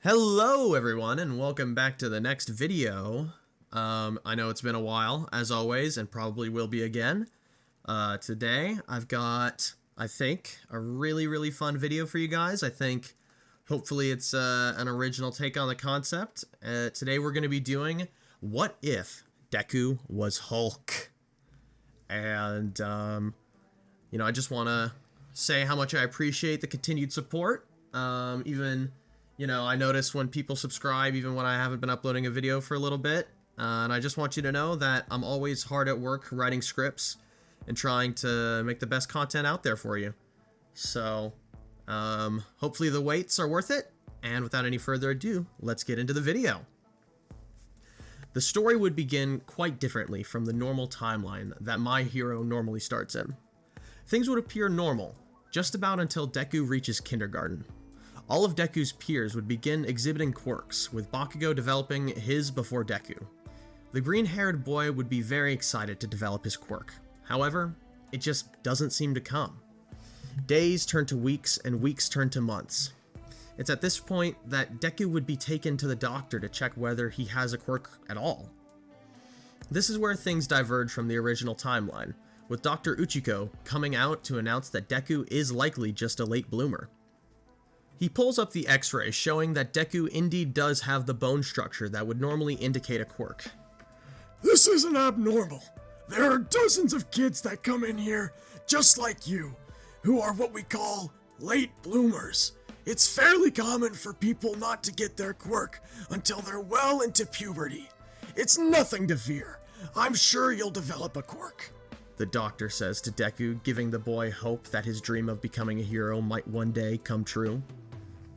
Hello everyone and welcome back to the next video. I know it's been a while as always and probably will be again. Today I've got, I think, a really fun video for you guys. I think hopefully it's an original take on the concept. Today we're going to be doing What If Deku Was Hulk? And I just want to say how much I appreciate the continued support. I notice when people subscribe, even when I haven't been uploading a video for a little bit. And I just want you to know that I'm always hard at work writing scripts and trying to make the best content out there for you. So, hopefully the waits are worth it. And without any further ado, let's get into the video. The story would begin quite differently from the normal timeline that my hero normally starts in. Things would appear normal, just about until Deku reaches kindergarten. All of Deku's peers would begin exhibiting quirks, with Bakugo developing his before Deku. The green-haired boy would be very excited to develop his quirk. However, it just doesn't seem to come. Days turn to weeks, and weeks turn to months. It's at this point that Deku would be taken to the doctor to check whether he has a quirk at all. This is where things diverge from the original timeline, with Dr. Uchiko coming out to announce that Deku is likely just a late bloomer. He pulls up the x-ray showing that Deku indeed does have the bone structure that would normally indicate a quirk. This isn't abnormal. There are dozens of kids that come in here, just like you, who are what we call late bloomers. It's fairly common for people not to get their quirk until they're well into puberty. It's nothing to fear. I'm sure you'll develop a quirk, the doctor says to Deku, giving the boy hope that his dream of becoming a hero might one day come true.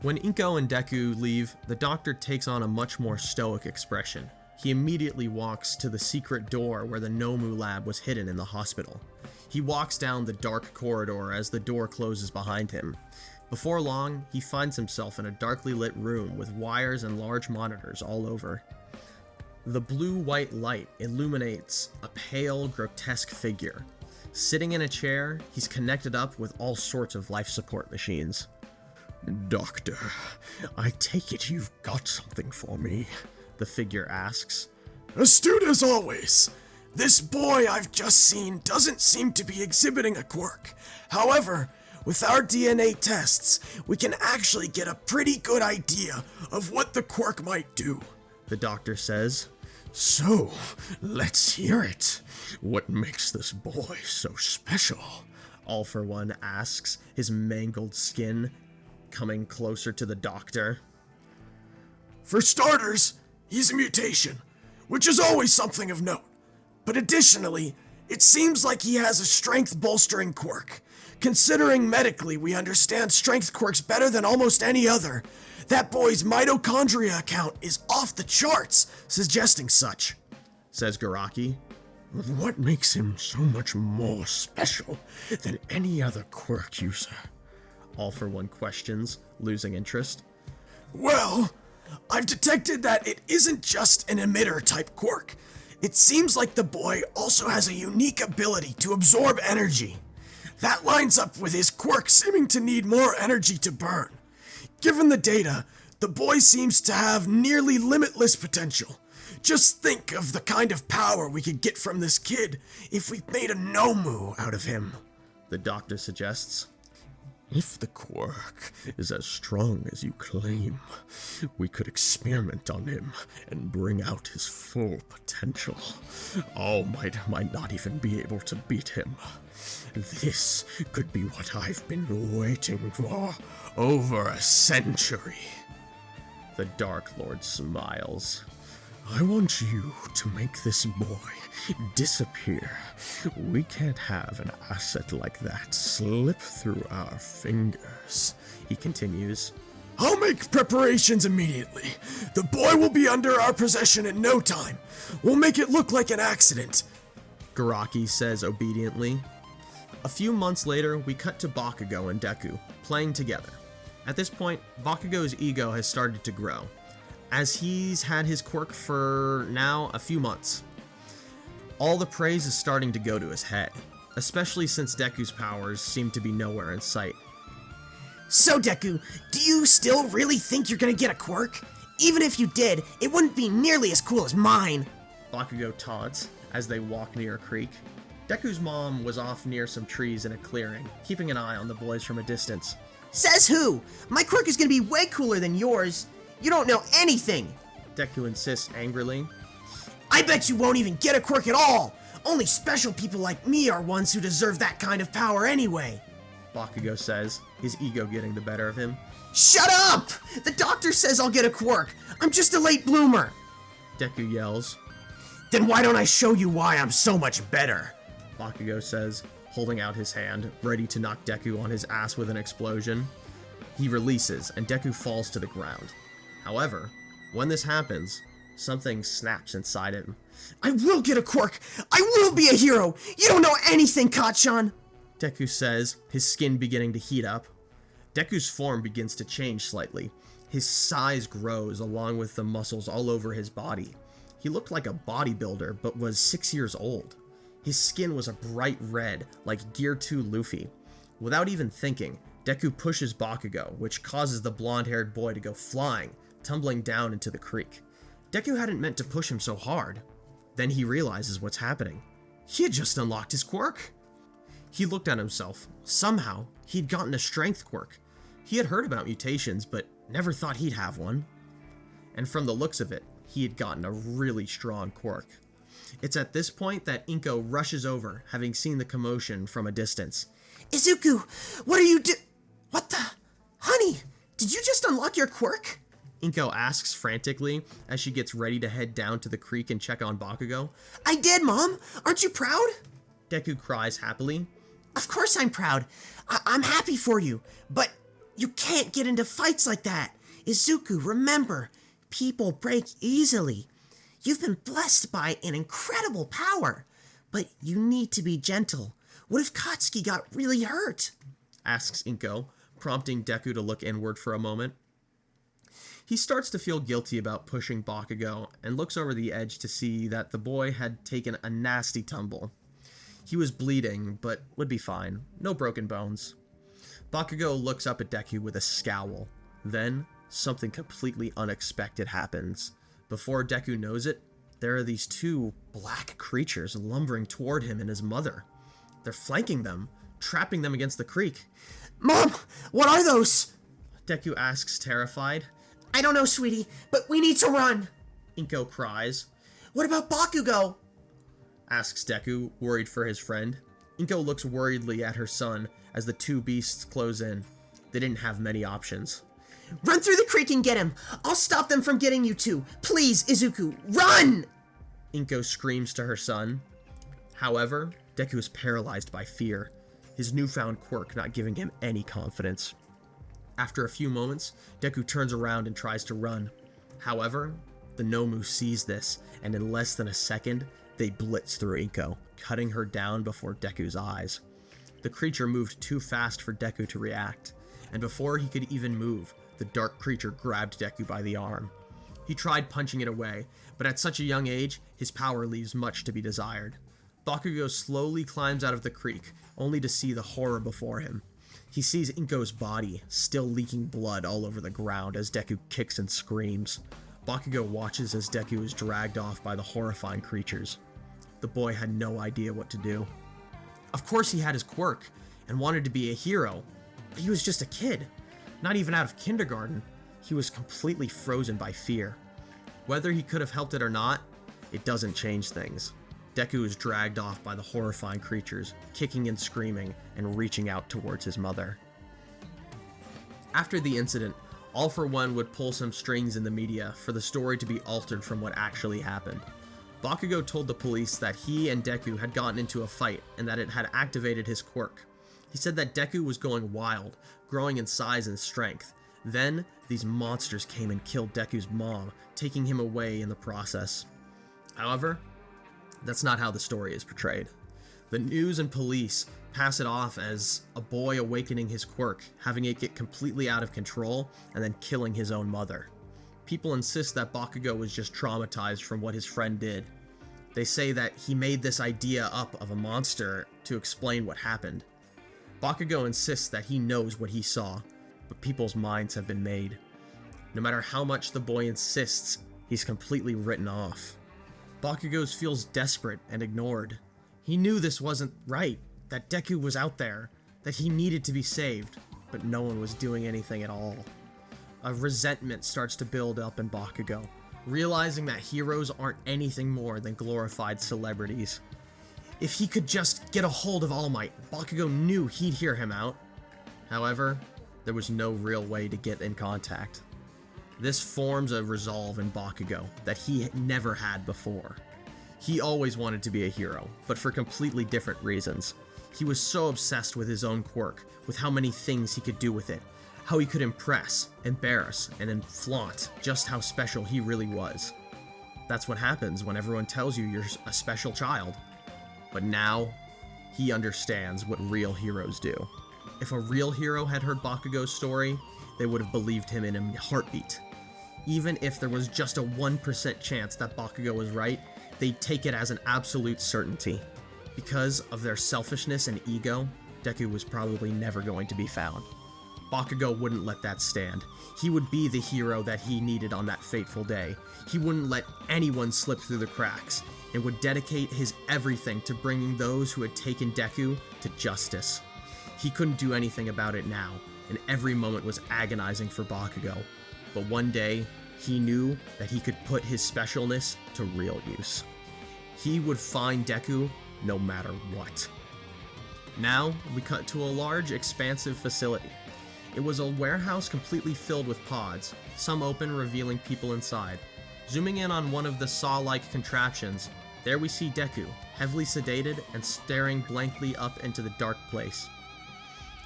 When Inko and Deku leave, the doctor takes on a much more stoic expression. He immediately walks to the secret door where the Nomu lab was hidden in the hospital. He walks down the dark corridor as the door closes behind him. Before long, he finds himself in a darkly lit room with wires and large monitors all over. The blue-white light illuminates a pale, grotesque figure. Sitting in a chair, he's connected up with all sorts of life support machines. Doctor, I take it you've got something for me, the figure asks. Astute as always. This boy I've just seen doesn't seem to be exhibiting a quirk. However, with our DNA tests, we can actually get a pretty good idea of what the quirk might do, the doctor says. So, let's hear it. What makes this boy so special? All for One asks, his mangled skin coming closer to the doctor. For starters, he's a mutation, which is always something of note. But additionally, it seems like he has a strength-bolstering quirk. Considering medically we understand strength quirks better than almost any other, that boy's mitochondria count is off the charts, suggesting such, says Garaki. What makes him so much more special than any other quirk user? All for One questions, losing interest. Well, I've detected that it isn't just an emitter-type quirk. It seems like the boy also has a unique ability to absorb energy. That lines up with his quirk seeming to need more energy to burn. Given the data, the boy seems to have nearly limitless potential. Just think of the kind of power we could get from this kid if we made a Nomu out of him, the doctor suggests. If the quirk is as strong as you claim, we could experiment on him and bring out his full potential. All might not even be able to beat him. This could be what I've been waiting for over a century. The Dark Lord smiles. I want you to make this boy disappear. We can't have an asset like that slip through our fingers, he continues. I'll make preparations immediately. The boy will be under our possession in no time. We'll make it look like an accident, Garaki says obediently. A few months later, we cut to Bakugo and Deku, playing together. At this point, Bakugo's ego has started to grow, as he's had his quirk for now a few months. All the praise is starting to go to his head, especially since Deku's powers seem to be nowhere in sight. So Deku, do you still really think you're gonna get a quirk? Even if you did, it wouldn't be nearly as cool as mine. Bakugo taunts as they walk near a creek. Deku's mom was off near some trees in a clearing, keeping an eye on the boys from a distance. Says who? My quirk is gonna be way cooler than yours. You don't know anything. Deku insists angrily. I bet you won't even get a quirk at all. Only special people like me are ones who deserve that kind of power anyway. Bakugo says, his ego getting the better of him. Shut up! The doctor says I'll get a quirk. I'm just a late bloomer. Deku yells. Then why don't I show you why I'm so much better? Bakugo says, holding out his hand, ready to knock Deku on his ass with an explosion. He releases, and Deku falls to the ground. However, when this happens, something snaps inside him. I will get a quirk! I will be a hero! You don't know anything, Kacchan! Deku says, his skin beginning to heat up. Deku's form begins to change slightly. His size grows along with the muscles all over his body. He looked like a bodybuilder, but was 6 years old. His skin was a bright red, like Gear 2 Luffy. Without even thinking, Deku pushes Bakugo, which causes the blonde-haired boy to go flying, tumbling down into the creek. Deku hadn't meant to push him so hard. Then he realizes what's happening. He had just unlocked his quirk. He looked at himself. Somehow, he'd gotten a strength quirk. He had heard about mutations, but never thought he'd have one. And from the looks of it, he had gotten a really strong quirk. It's at this point that Inko rushes over, having seen the commotion from a distance. Izuku, what are you What the? Honey, did you just unlock your quirk? Inko asks frantically as she gets ready to head down to the creek and check on Bakugo. I did, Mom. Aren't you proud? Deku cries happily. Of course I'm proud. I'm happy for you, but you can't get into fights like that. Izuku, remember, people break easily. You've been blessed by an incredible power, but you need to be gentle. What if Katsuki got really hurt? Asks Inko, prompting Deku to look inward for a moment. He starts to feel guilty about pushing Bakugo and looks over the edge to see that the boy had taken a nasty tumble. He was bleeding, but would be fine. No broken bones. Bakugo looks up at Deku with a scowl. Then, something completely unexpected happens. Before Deku knows it, there are these two black creatures lumbering toward him and his mother. They're flanking them, trapping them against the creek. Mom, what are those? Deku asks, terrified. I don't know, sweetie, but we need to run. Inko cries. What about Bakugo? Asks Deku, worried for his friend. Inko looks worriedly at her son as the two beasts close in. They didn't have many options. Run through the creek and get him. I'll stop them from getting you two. Please, Izuku, run! Inko screams to her son. However, Deku is paralyzed by fear, his newfound quirk not giving him any confidence. After a few moments, Deku turns around and tries to run. However, the Nomu sees this, and in less than a second, they blitz through Inko, cutting her down before Deku's eyes. The creature moved too fast for Deku to react, and before he could even move, the dark creature grabbed Deku by the arm. He tried punching it away, but at such a young age, his power leaves much to be desired. Bakugo slowly climbs out of the creek, only to see the horror before him. He sees Inko's body, still leaking blood all over the ground as Deku kicks and screams. Bakugo watches as Deku is dragged off by the horrifying creatures. The boy had no idea what to do. Of course he had his quirk, and wanted to be a hero, but he was just a kid. Not even out of kindergarten. He was completely frozen by fear. Whether he could have helped it or not, it doesn't change things. Deku is dragged off by the horrifying creatures, kicking and screaming, and reaching out towards his mother. After the incident, All For One would pull some strings in the media for the story to be altered from what actually happened. Bakugo told the police that he and Deku had gotten into a fight and that it had activated his quirk. He said that Deku was going wild, growing in size and strength. Then, these monsters came and killed Deku's mom, taking him away in the process. However, that's not how the story is portrayed. The news and police pass it off as a boy awakening his quirk, having it get completely out of control, and then killing his own mother. People insist that Bakugo was just traumatized from what his friend did. They say that he made this idea up of a monster to explain what happened. Bakugo insists that he knows what he saw. but people's minds have been made. No matter how much the boy insists, he's completely written off. Bakugo feels desperate and ignored. He knew this wasn't right, that Deku was out there, that he needed to be saved, but no one was doing anything at all. A resentment starts to build up in Bakugo, realizing that heroes aren't anything more than glorified celebrities. If he could just get a hold of All Might, Bakugo knew he'd hear him out. However, there was no real way to get in contact. This forms a resolve in Bakugo that he never had before. He always wanted to be a hero, but for completely different reasons. He was so obsessed with his own quirk, with how many things he could do with it, how he could impress, embarrass, and then flaunt just how special he really was. That's what happens when everyone tells you you're a special child. But now, he understands what real heroes do. If a real hero had heard Bakugo's story, they would have believed him in a heartbeat. Even if there was just a 1% chance that Bakugo was right, they'd take it as an absolute certainty. Because of their selfishness and ego, Deku was probably never going to be found. Bakugo wouldn't let that stand. He would be the hero that he needed on that fateful day. He wouldn't let anyone slip through the cracks, and would dedicate his everything to bringing those who had taken Deku to justice. He couldn't do anything about it now, and every moment was agonizing for Bakugo. But one day, he knew that he could put his specialness to real use. He would find Deku no matter what. Now, we cut to a large, expansive facility. It was a warehouse completely filled with pods, some open, revealing people inside. Zooming in on one of the saw-like contraptions, there we see Deku, heavily sedated and staring blankly up into the dark place.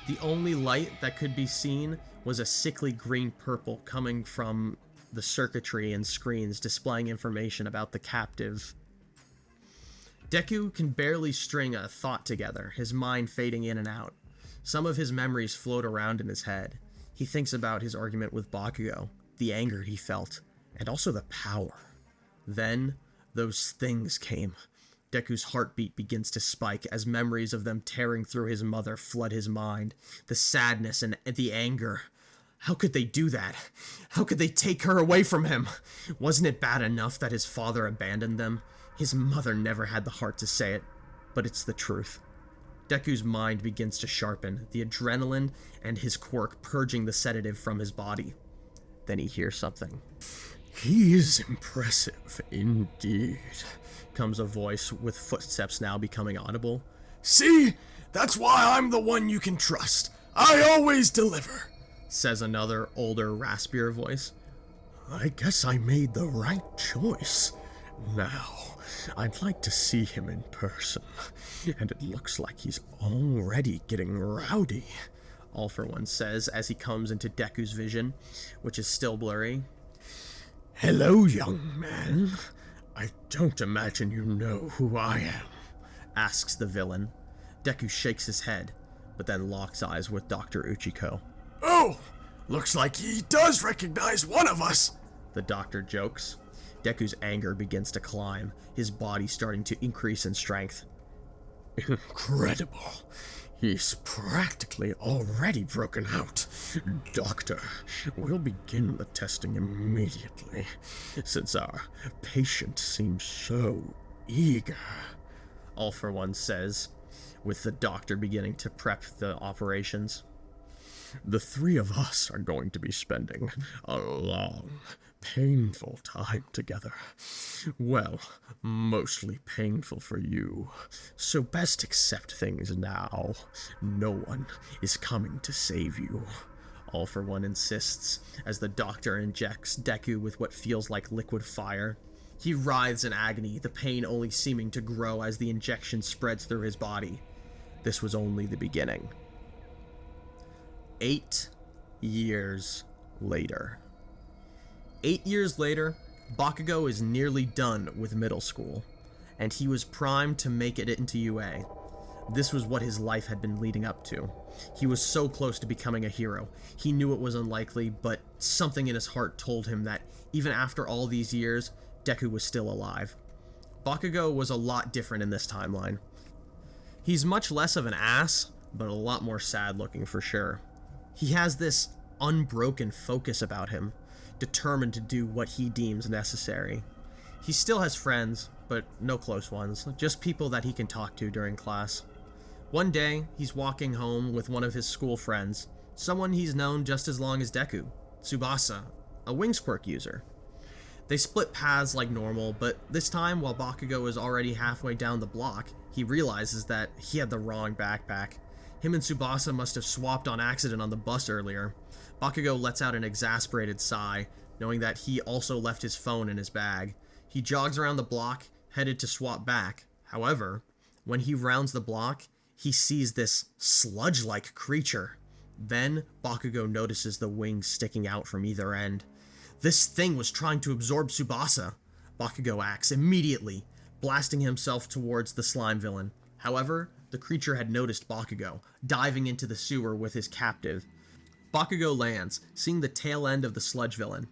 The only light that could be seen was a sickly green-purple coming from the circuitry and screens displaying information about the captive. Deku can barely string a thought together, his mind fading in and out. Some of his memories float around in his head. He thinks about his argument with Bakugo, the anger he felt, and also the power. Then, those things came. Deku's heartbeat begins to spike as memories of them tearing through his mother flood his mind. The sadness and the anger. How could they do that? How could they take her away from him? Wasn't it bad enough that his father abandoned them? His mother never had the heart to say it, but it's the truth. Deku's mind begins to sharpen, the adrenaline and his quirk purging the sedative from his body. Then he hears something. He is impressive indeed, Comes a voice with footsteps now becoming audible. See? That's why I'm the one you can trust. I always deliver, says another, older, raspier voice. I guess I made the right choice. Now, I'd like to see him in person, and it looks like he's already getting rowdy, All for One says as he comes into Deku's vision, which is still blurry. Hello, young man. I don't imagine you know who I am, asks the villain. Deku shakes his head, but then locks eyes with Dr. Uchiko. Oh, looks like he does recognize one of us, the doctor jokes. Deku's anger begins to climb, his body starting to increase in strength. Incredible. He's practically already broken out. Doctor, we'll begin the testing immediately, since our patient seems so eager, All for One says, with the doctor beginning to prep the operations. The three of us are going to be spending a long, painful time together. Well, mostly painful for you, so best accept things now. No one is coming to save you, All for One insists, as the doctor injects Deku with what feels like liquid fire. He writhes in agony, the pain only seeming to grow as the injection spreads through his body. This was only the beginning. 8 years later. 8 years later, Bakugo is nearly done with middle school, and he was primed to make it into UA. This was what his life had been leading up to. He was so close to becoming a hero. He knew it was unlikely, but something in his heart told him that even after all these years, Deku was still alive. Bakugo was a lot different in this timeline. He's much less of an ass, but a lot more sad looking for sure. He has this unbroken focus about him, determined to do what he deems necessary. He still has friends, but no close ones, just people that he can talk to during class. One day, he's walking home with one of his school friends, someone he's known just as long as Deku, Tsubasa, a wings quirk user. They split paths like normal, but this time, while Bakugo is already halfway down the block, he realizes that he had the wrong backpack. Him and Tsubasa must have swapped on accident on the bus earlier. Bakugo lets out an exasperated sigh, knowing that he also left his phone in his bag. He jogs around the block, headed to swap back. However, when he rounds the block, he sees this sludge-like creature. Then, Bakugo notices the wings sticking out from either end. This thing was trying to absorb Tsubasa. Bakugo acts immediately, blasting himself towards the slime villain. However, the creature had noticed Bakugo, diving into the sewer with his captive. Bakugo lands, seeing the tail end of the sludge villain.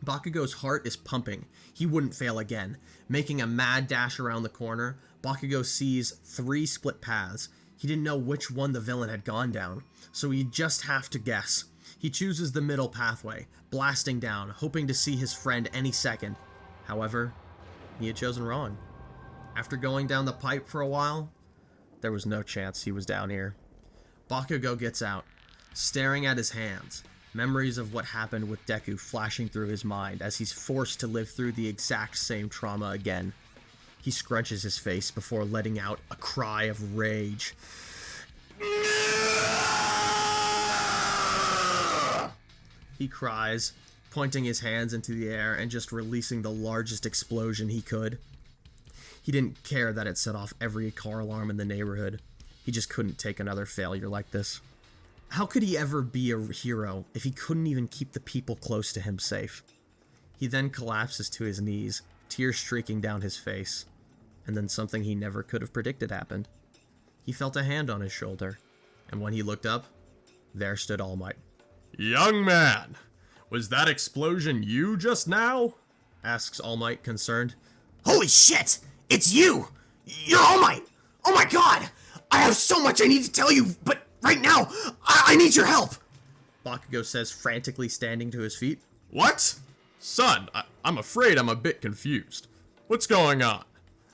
Bakugo's heart is pumping. He wouldn't fail again. Making a mad dash around the corner, Bakugo sees 3 split paths. He didn't know which one the villain had gone down, so he'd just have to guess. He chooses the middle pathway, blasting down, hoping to see his friend any second. However, he had chosen wrong. After going down the pipe for a while, there was no chance he was down here. Bakugo gets out, staring at his hands, memories of what happened with Deku flashing through his mind as he's forced to live through the exact same trauma again. He scrunches his face before letting out a cry of rage. He cries, pointing his hands into the air and just releasing the largest explosion he could. He didn't care that it set off every car alarm in the neighborhood. He just couldn't take another failure like this. How could he ever be a hero if he couldn't even keep the people close to him safe? He then collapses to his knees, tears streaking down his face. And then something he never could have predicted happened. He felt a hand on his shoulder, and when he looked up, there stood All Might. Young man, was that explosion you just now? Asks All Might, concerned. Holy shit! It's you! You're All Might! Oh my god! I have so much I need to tell you, but right now, I need your help! Bakugo says, frantically standing to his feet. What? Son, I'm afraid I'm a bit confused. What's going on?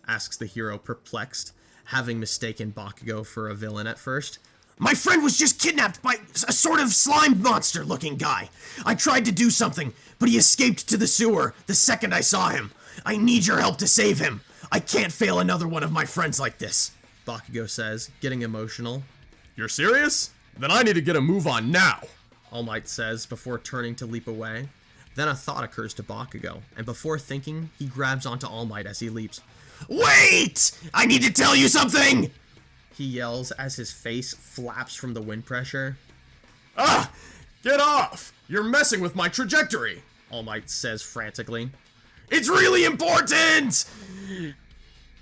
Asks the hero, perplexed, having mistaken Bakugo for a villain at first. My friend was just kidnapped by a sort of slime monster-looking guy. I tried to do something, but he escaped to the sewer the second I saw him. I need your help to save him. I can't fail another one of my friends like this, Bakugo says, getting emotional. You're serious? Then I need to get a move on now, All Might says before turning to leap away. Then a thought occurs to Bakugo, and before thinking, he grabs onto All Might as he leaps. Wait! I need to tell you something! He yells as his face flaps from the wind pressure. Ah! Get off! You're messing with my trajectory! All Might says frantically. It's really important!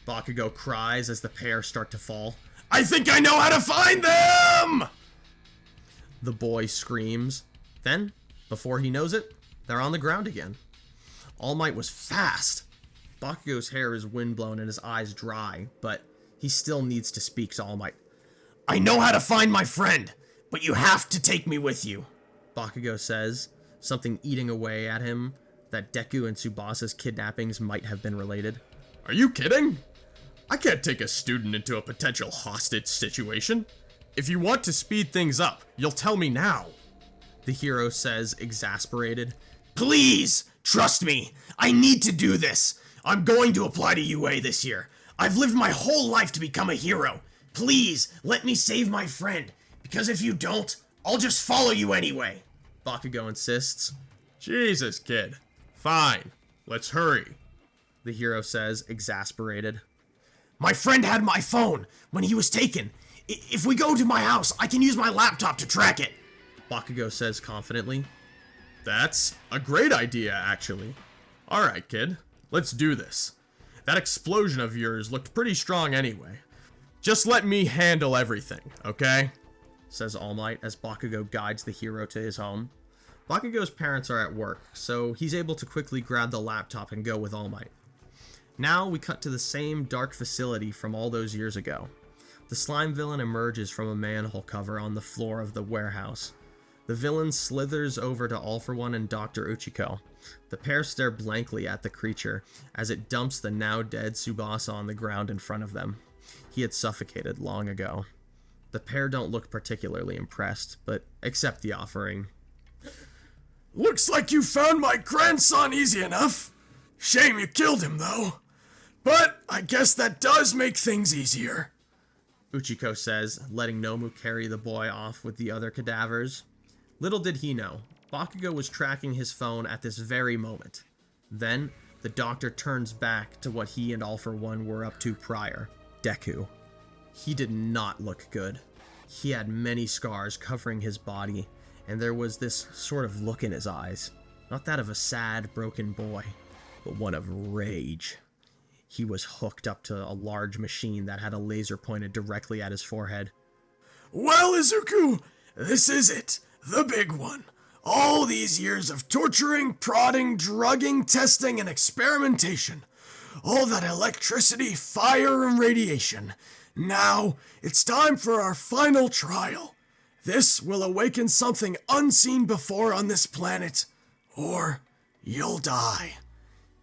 Bakugo cries as the pair start to fall. I think I know how to find them! The boy screams. Then, before he knows it, they're on the ground again. All Might was fast. Bakugo's hair is windblown and his eyes dry, but he still needs to speak to All Might. I know how to find my friend, but you have to take me with you, Bakugo says, something eating away at him that Deku and Tsubasa's kidnappings might have been related. Are you kidding? I can't take a student into a potential hostage situation. If you want to speed things up, you'll tell me now, the hero says, exasperated. Please, trust me. I need to do this. I'm going to apply to UA this year. I've lived my whole life to become a hero. Please, let me save my friend, because if you don't, I'll just follow you anyway, Bakugo insists. Jesus, kid. Fine. Let's hurry, the hero says, exasperated. My friend had my phone when he was taken. If we go to my house, I can use my laptop to track it, Bakugo says confidently. That's a great idea, actually. Alright, kid. Let's do this. That explosion of yours looked pretty strong anyway. Just let me handle everything, okay? Says All Might as Bakugo guides the hero to his home. Bakugo's parents are at work, so he's able to quickly grab the laptop and go with All Might. Now we cut to the same dark facility from all those years ago. The slime villain emerges from a manhole cover on the floor of the warehouse. The The villain slithers over to All For One and Dr. Uchiko. The pair stare blankly at the creature as it dumps the now dead Tsubasa on the ground in front of them. He had suffocated long ago. The pair don't look particularly impressed, but accept the offering. Looks like you found my grandson easy enough. Shame you killed him, though. But I guess that does make things easier. Uchiko says, letting Nomu carry the boy off with the other cadavers. Little did he know, Bakugo was tracking his phone at this very moment. Then, the doctor turns back to what he and All For One were up to prior, Deku. He did not look good. He had many scars covering his body, and there was this sort of look in his eyes. Not that of a sad, broken boy, but one of rage. He was hooked up to a large machine that had a laser pointed directly at his forehead. Well, Izuku, this is it. The big one. All these years of torturing, prodding, drugging, testing, and experimentation. All that electricity, fire, and radiation. Now, it's time for our final trial. This will awaken something unseen before on this planet, or you'll die.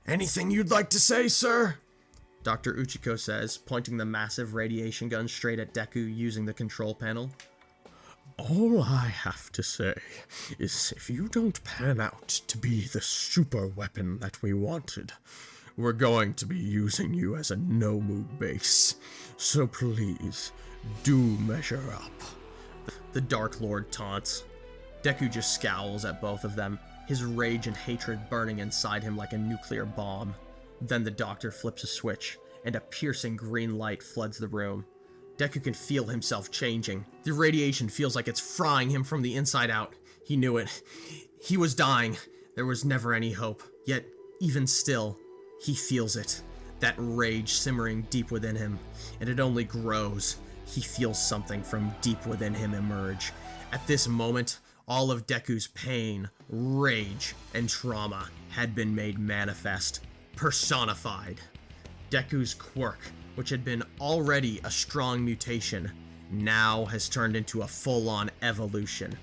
Anything you'd like to say, sir? Dr. Uchiko says, pointing the massive radiation gun straight at Deku using the control panel. All I have to say is if you don't pan out to be the super weapon that we wanted, we're going to be using you as a Nomu base. So please, do measure up. The Dark Lord taunts. Deku just scowls at both of them, his rage and hatred burning inside him like a nuclear bomb. Then the doctor flips a switch, and a piercing green light floods the room. Deku can feel himself changing. The radiation feels like it's frying him from the inside out. He knew it. He was dying. There was never any hope. Yet, even still, he feels it. That rage simmering deep within him. And it only grows. He feels something from deep within him emerge. At this moment, all of Deku's pain, rage, and trauma had been made manifest. Personified. Deku's quirk, which had been already a strong mutation, now has turned into a full-on evolution.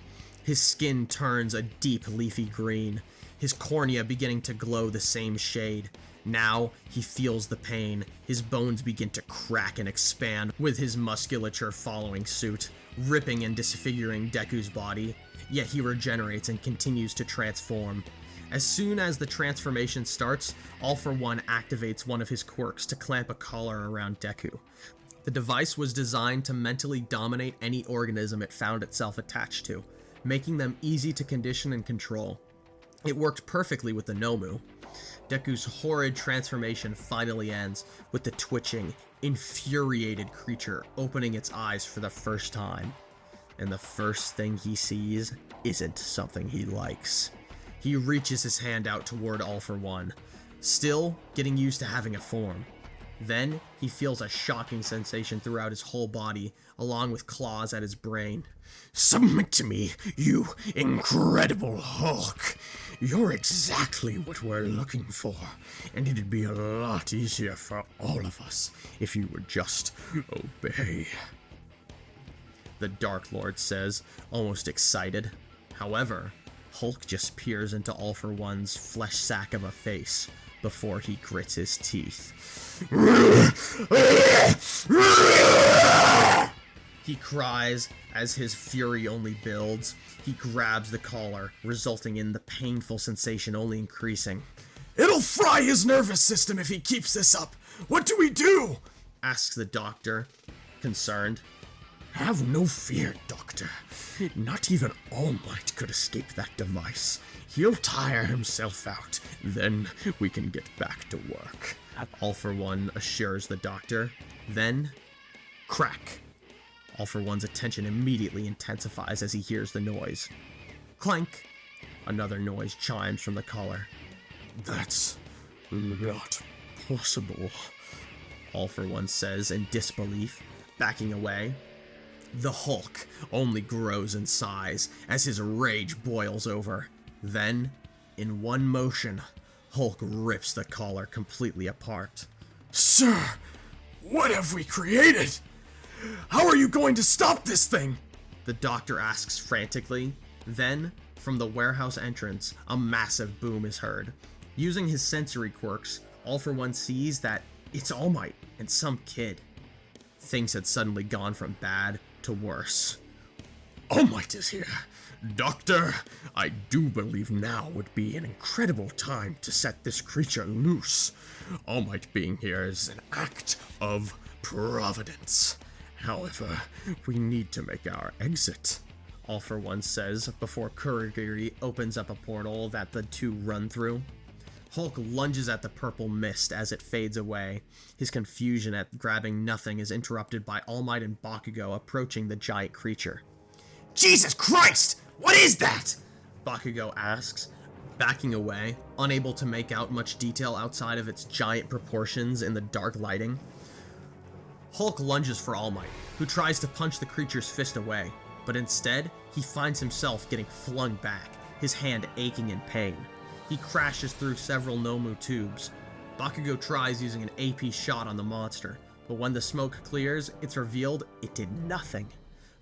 His skin turns a deep leafy green, his cornea beginning to glow the same shade. Now he feels the pain, his bones begin to crack and expand, with his musculature following suit, ripping and disfiguring Deku's body, yet he regenerates and continues to transform. As soon as the transformation starts, All For One activates one of his quirks to clamp a collar around Deku. The device was designed to mentally dominate any organism it found itself attached to, making them easy to condition and control. It worked perfectly with the Nomu. Deku's horrid transformation finally ends, with the twitching, infuriated creature opening its eyes for the first time. And the first thing he sees isn't something he likes. He reaches his hand out toward All For One, still getting used to having a form. Then, he feels a shocking sensation throughout his whole body, along with claws at his brain. Submit to me, you incredible Hulk. You're exactly what we're looking for, and it'd be a lot easier for all of us if you would just obey. The Dark Lord says, almost excited. However, Hulk just peers into All For One's flesh sack of a face before he grits his teeth. He cries as his fury only builds. He grabs the collar, resulting in the painful sensation only increasing. It'll fry his nervous system if he keeps this up. What do we do? Asks the doctor, concerned. Have no fear, Doctor. Not even All Might could escape that device. He'll tire himself out. Then we can get back to work. All For One assures the doctor. Then, crack. All For One's attention immediately intensifies as he hears the noise. Clank. Another noise chimes from the collar. That's not possible. All For One says in disbelief, backing away. The Hulk only grows in size as his rage boils over. Then, in one motion, Hulk rips the collar completely apart. Sir, what have we created? How are you going to stop this thing? The doctor asks frantically, Then, from the warehouse entrance, a massive boom is heard. Using his sensory quirks, All For One sees that it's All Might and some kid. Things had suddenly gone from bad to worse. All Might is here. Doctor, I do believe now would be an incredible time to set this creature loose. All Might being here is an act of providence. However, we need to make our exit. All For One says before Kurogiri opens up a portal that the two run through. Hulk lunges at the purple mist as it fades away. His confusion at grabbing nothing is interrupted by All Might and Bakugo approaching the giant creature. Jesus Christ! What is that? Bakugo asks, backing away, unable to make out much detail outside of its giant proportions in the dark lighting. Hulk lunges for All Might, who tries to punch the creature's fist away, but instead, he finds himself getting flung back, his hand aching in pain. He crashes through several Nomu tubes. Bakugo tries using an AP shot on the monster, but when the smoke clears, it's revealed it did nothing.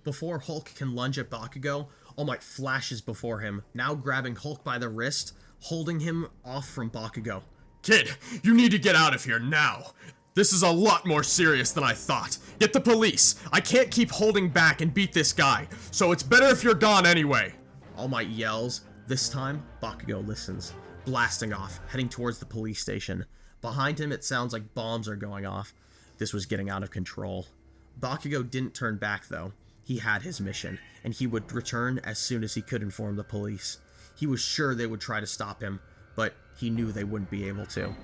Before Hulk can lunge at Bakugo, All Might flashes before him, now grabbing Hulk by the wrist, holding him off from Bakugo. Kid, you need to get out of here now. This is a lot more serious than I thought. Get the police. I can't keep holding back and beat this guy, so it's better if you're gone anyway. All Might yells. This time, Bakugo listens, blasting off, heading towards the police station. Behind him, it sounds like bombs are going off. This was getting out of control. Bakugo didn't turn back, though. He had his mission, and he would return as soon as he could inform the police. He was sure they would try to stop him, but he knew they wouldn't be able to.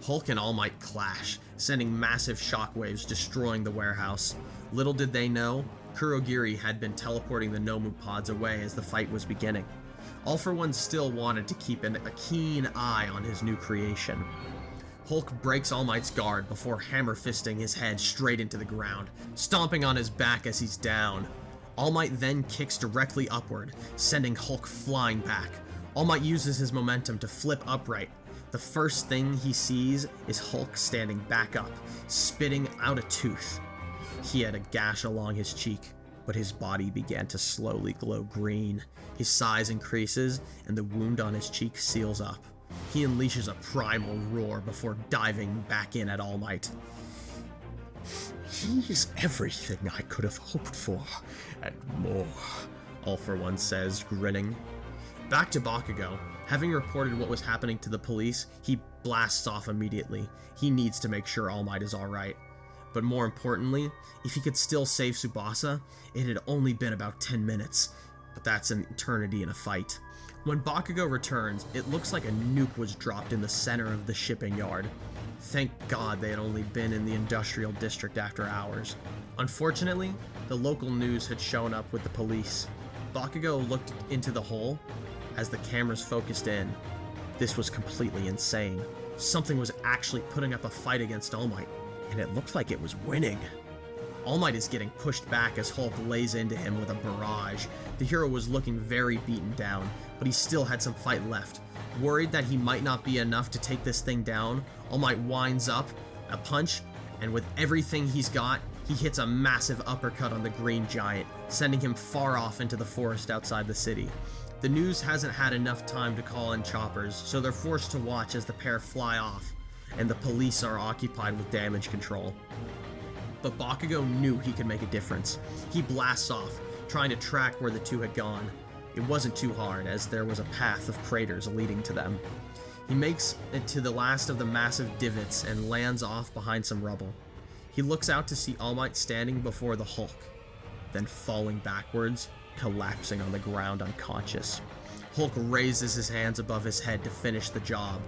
Hulk and All Might clash, sending massive shockwaves destroying the warehouse. Little did they know, Kurogiri had been teleporting the Nomu pods away as the fight was beginning. All For One still wanted to keep a keen eye on his new creation. Hulk breaks All Might's guard before hammer-fisting his head straight into the ground, stomping on his back as he's down. All Might then kicks directly upward, sending Hulk flying back. All Might uses his momentum to flip upright. The first thing he sees is Hulk standing back up, spitting out a tooth. He had a gash along his cheek, but his body began to slowly glow green. His size increases, and the wound on his cheek seals up. He unleashes a primal roar before diving back in at All Might. He's everything I could have hoped for, and more, All For One says, grinning. Back to Bakugo. Having reported what was happening to the police, he blasts off immediately. He needs to make sure All Might is alright. But more importantly, if he could still save Tsubasa, it had only been about 10 minutes. But that's an eternity in a fight. When Bakugo returns, it looks like a nuke was dropped in the center of the shipping yard. Thank God they had only been in the industrial district after hours. Unfortunately, the local news had shown up with the police. Bakugo looked into the hole as the cameras focused in. This was completely insane. Something was actually putting up a fight against All Might, and it looked like it was winning. All Might is getting pushed back as Hulk lays into him with a barrage. The hero was looking very beaten down, but he still had some fight left. Worried that he might not be enough to take this thing down, All Might winds up a punch, and with everything he's got, he hits a massive uppercut on the green giant, sending him far off into the forest outside the city. The news hasn't had enough time to call in choppers, so they're forced to watch as the pair fly off, and the police are occupied with damage control. But Bakugo knew he could make a difference. He blasts off, trying to track where the two had gone. It wasn't too hard, as there was a path of craters leading to them. He makes it to the last of the massive divots and lands off behind some rubble. He looks out to see All Might standing before the Hulk, then falling backwards, collapsing on the ground unconscious. Hulk raises his hands above his head to finish the job.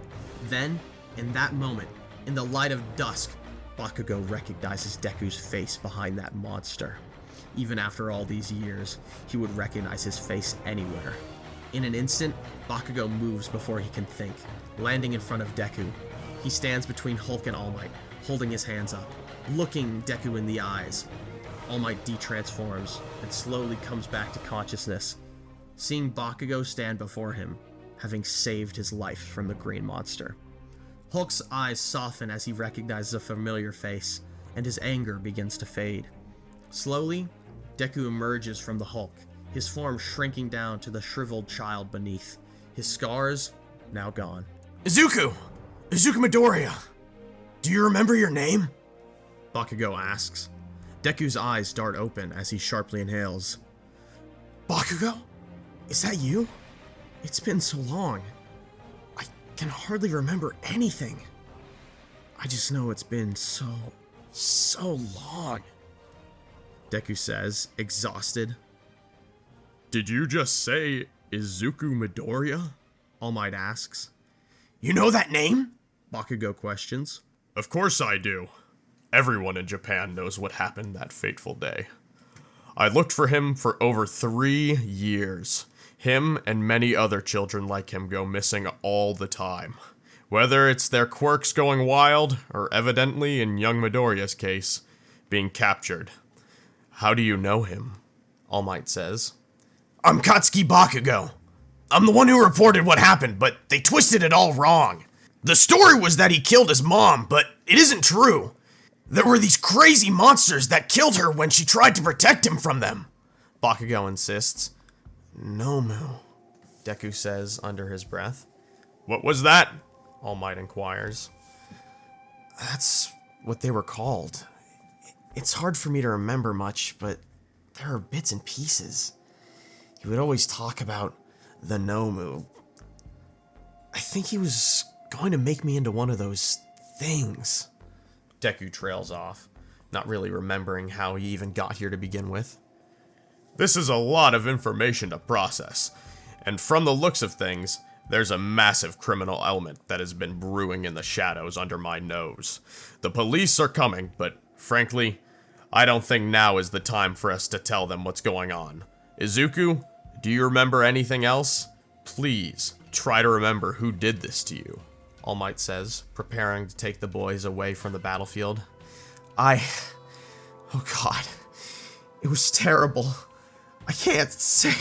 Then, in that moment, in the light of dusk, Bakugo recognizes Deku's face behind that monster. Even after all these years, he would recognize his face anywhere. In an instant, Bakugo moves before he can think, landing in front of Deku. He stands between Hulk and All Might, holding his hands up, looking Deku in the eyes. All Might de-transforms and slowly comes back to consciousness, seeing Bakugo stand before him, having saved his life from the green monster. Hulk's eyes soften as he recognizes a familiar face, and his anger begins to fade. Slowly, Deku emerges from the Hulk, his form shrinking down to the shriveled child beneath, his scars now gone. Izuku! Izuku Midoriya! Do you remember your name? Bakugo asks. Deku's eyes dart open as he sharply inhales. Bakugo? Is that you? It's been so long. I can hardly remember anything. I just know it's been so long. Deku says, exhausted. Did you just say Izuku Midoriya? All Might asks. You know that name? Bakugo questions. Of course I do. Everyone in Japan knows what happened that fateful day. I looked for him for over 3 years. Him and many other children like him go missing all the time. Whether it's their quirks going wild, or evidently, in young Midoriya's case, being captured. How do you know him? All Might says. I'm Katsuki Bakugo. I'm the one who reported what happened, but they twisted it all wrong. The story was that he killed his mom, but it isn't true. There were these crazy monsters that killed her when she tried to protect him from them. Bakugo insists. Nomu, Deku says under his breath. What was that? All Might inquires. That's what they were called. It's hard for me to remember much, but there are bits and pieces. He would always talk about the Nomu. I think he was going to make me into one of those things. Deku trails off, not really remembering how he even got here to begin with. This is a lot of information to process, and from the looks of things, there's a massive criminal element that has been brewing in the shadows under my nose. The police are coming, but frankly, I don't think now is the time for us to tell them what's going on. Izuku, do you remember anything else? Please, try to remember who did this to you. All Might says, preparing to take the boys away from the battlefield. Oh God, it was terrible. I can't say,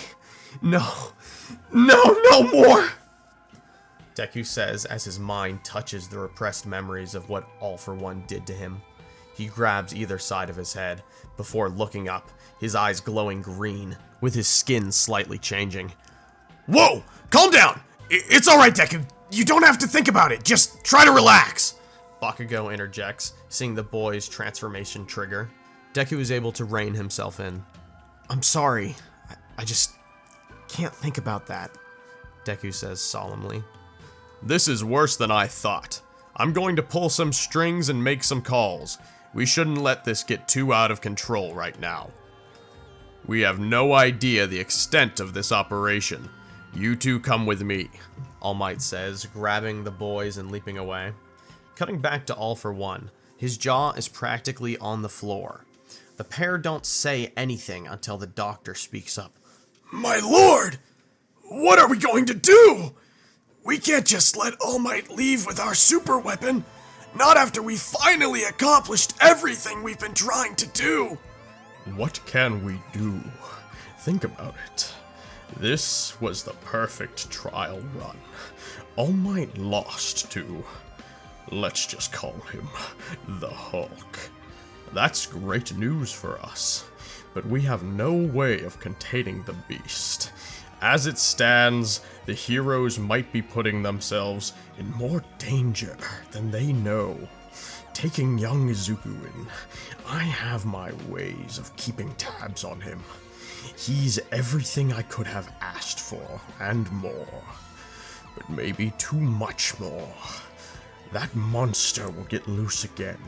no more! Deku says as his mind touches the repressed memories of what All For One did to him. He grabs either side of his head, before looking up, his eyes glowing green, with his skin slightly changing. Whoa! Calm down! It's alright, Deku. You don't have to think about it. Just try to relax. Bakugo interjects, seeing the boy's transformation trigger. Deku is able to rein himself in. I'm sorry. I just can't think about that, Deku says solemnly. This is worse than I thought. I'm going to pull some strings and make some calls. We shouldn't let this get too out of control right now. We have no idea the extent of this operation. You two come with me, All Might says, grabbing the boys and leaping away. Cutting back to All For One, his jaw is practically on the floor. The pair don't say anything until the doctor speaks up. My lord! What are we going to do? We can't just let All Might leave with our super weapon, not after we finally accomplished everything we've been trying to do. What can we do? Think about it. This was the perfect trial run. All Might lost to, let's just call him the Hulk. That's great news for us, but we have no way of containing the beast. As it stands, the heroes might be putting themselves in more danger than they know. Taking young Izuku in, I have my ways of keeping tabs on him. He's everything I could have asked for, and more. But maybe too much more. That monster will get loose again,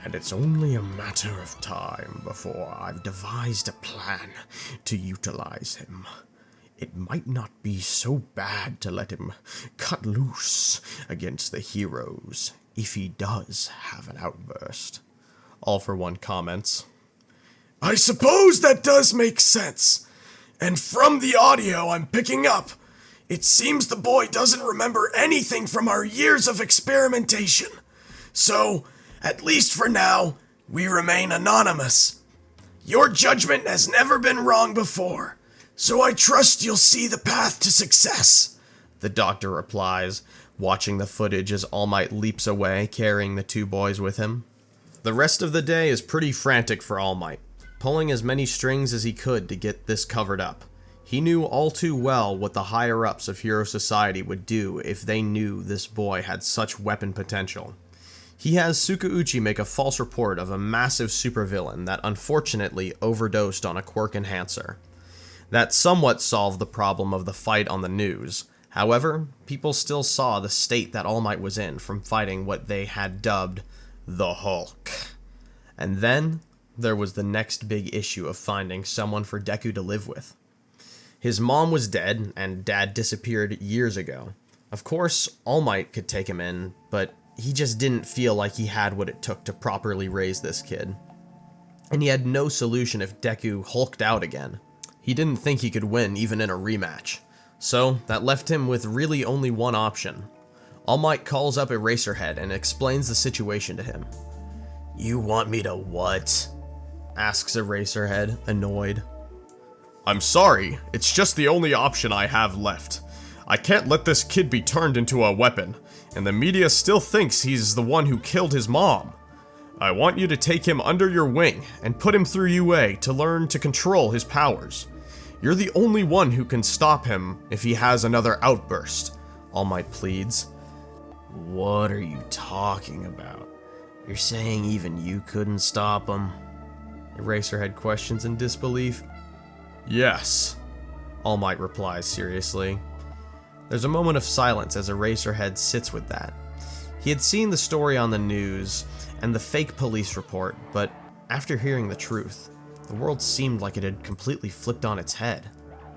and it's only a matter of time before I've devised a plan to utilize him. It might not be so bad to let him cut loose against the heroes if he does have an outburst. All For One comments. I suppose that does make sense. And from the audio I'm picking up, it seems the boy doesn't remember anything from our years of experimentation. So, at least for now, we remain anonymous. Your judgment has never been wrong before, so I trust you'll see the path to success, the doctor replies, watching the footage as All Might leaps away, carrying the two boys with him. The rest of the day is pretty frantic for All Might. pulling as many strings as he could to get this covered up. He knew all too well what the higher-ups of Hero Society would do if they knew this boy had such weapon potential. He has Tsukauchi make a false report of a massive supervillain that unfortunately overdosed on a quirk enhancer. That somewhat solved the problem of the fight on the news. However, people still saw the state that All Might was in from fighting what they had dubbed the Hulk. And then, there was the next big issue of finding someone for Deku to live with. His mom was dead, and Dad disappeared years ago. Of course, All Might could take him in, but he just didn't feel like he had what it took to properly raise this kid. And he had no solution if Deku hulked out again. He didn't think he could win even in a rematch. So, that left him with really only one option. All Might calls up Eraserhead and explains the situation to him. You want me to what? Asks Eraserhead, annoyed. I'm sorry, it's just the only option I have left. I can't let this kid be turned into a weapon, and the media still thinks he's the one who killed his mom. I want you to take him under your wing and put him through UA to learn to control his powers. You're the only one who can stop him if he has another outburst, All Might pleads. What are you talking about? You're saying even you couldn't stop him? Eraserhead questions in disbelief. Yes, All Might replies seriously. There's a moment of silence as Eraserhead sits with that. He had seen the story on the news and the fake police report, but after hearing the truth, the world seemed like it had completely flipped on its head.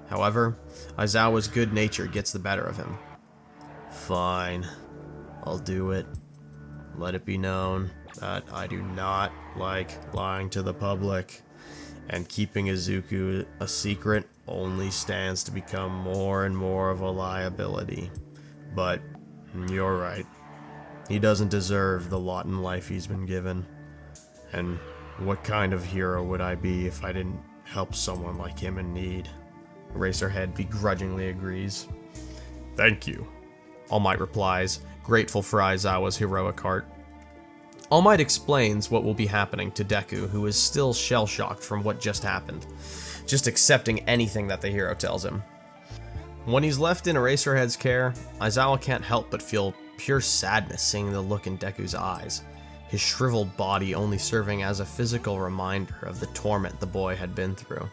However, Aizawa's good nature gets the better of him. Fine, I'll do it. Let it be known that I do not like lying to the public, and keeping Izuku a secret only stands to become more and more of a liability. But you're right. He doesn't deserve the lot in life he's been given. And what kind of hero would I be if I didn't help someone like him in need? Eraserhead begrudgingly agrees. Thank you, All Might replies, grateful for Aizawa's heroic heart. All Might explains what will be happening to Deku, who is still shell-shocked from what just happened, just accepting anything that the hero tells him. When he's left in Eraserhead's care, Aizawa can't help but feel pure sadness seeing the look in Deku's eyes, his shriveled body only serving as a physical reminder of the torment the boy had been through.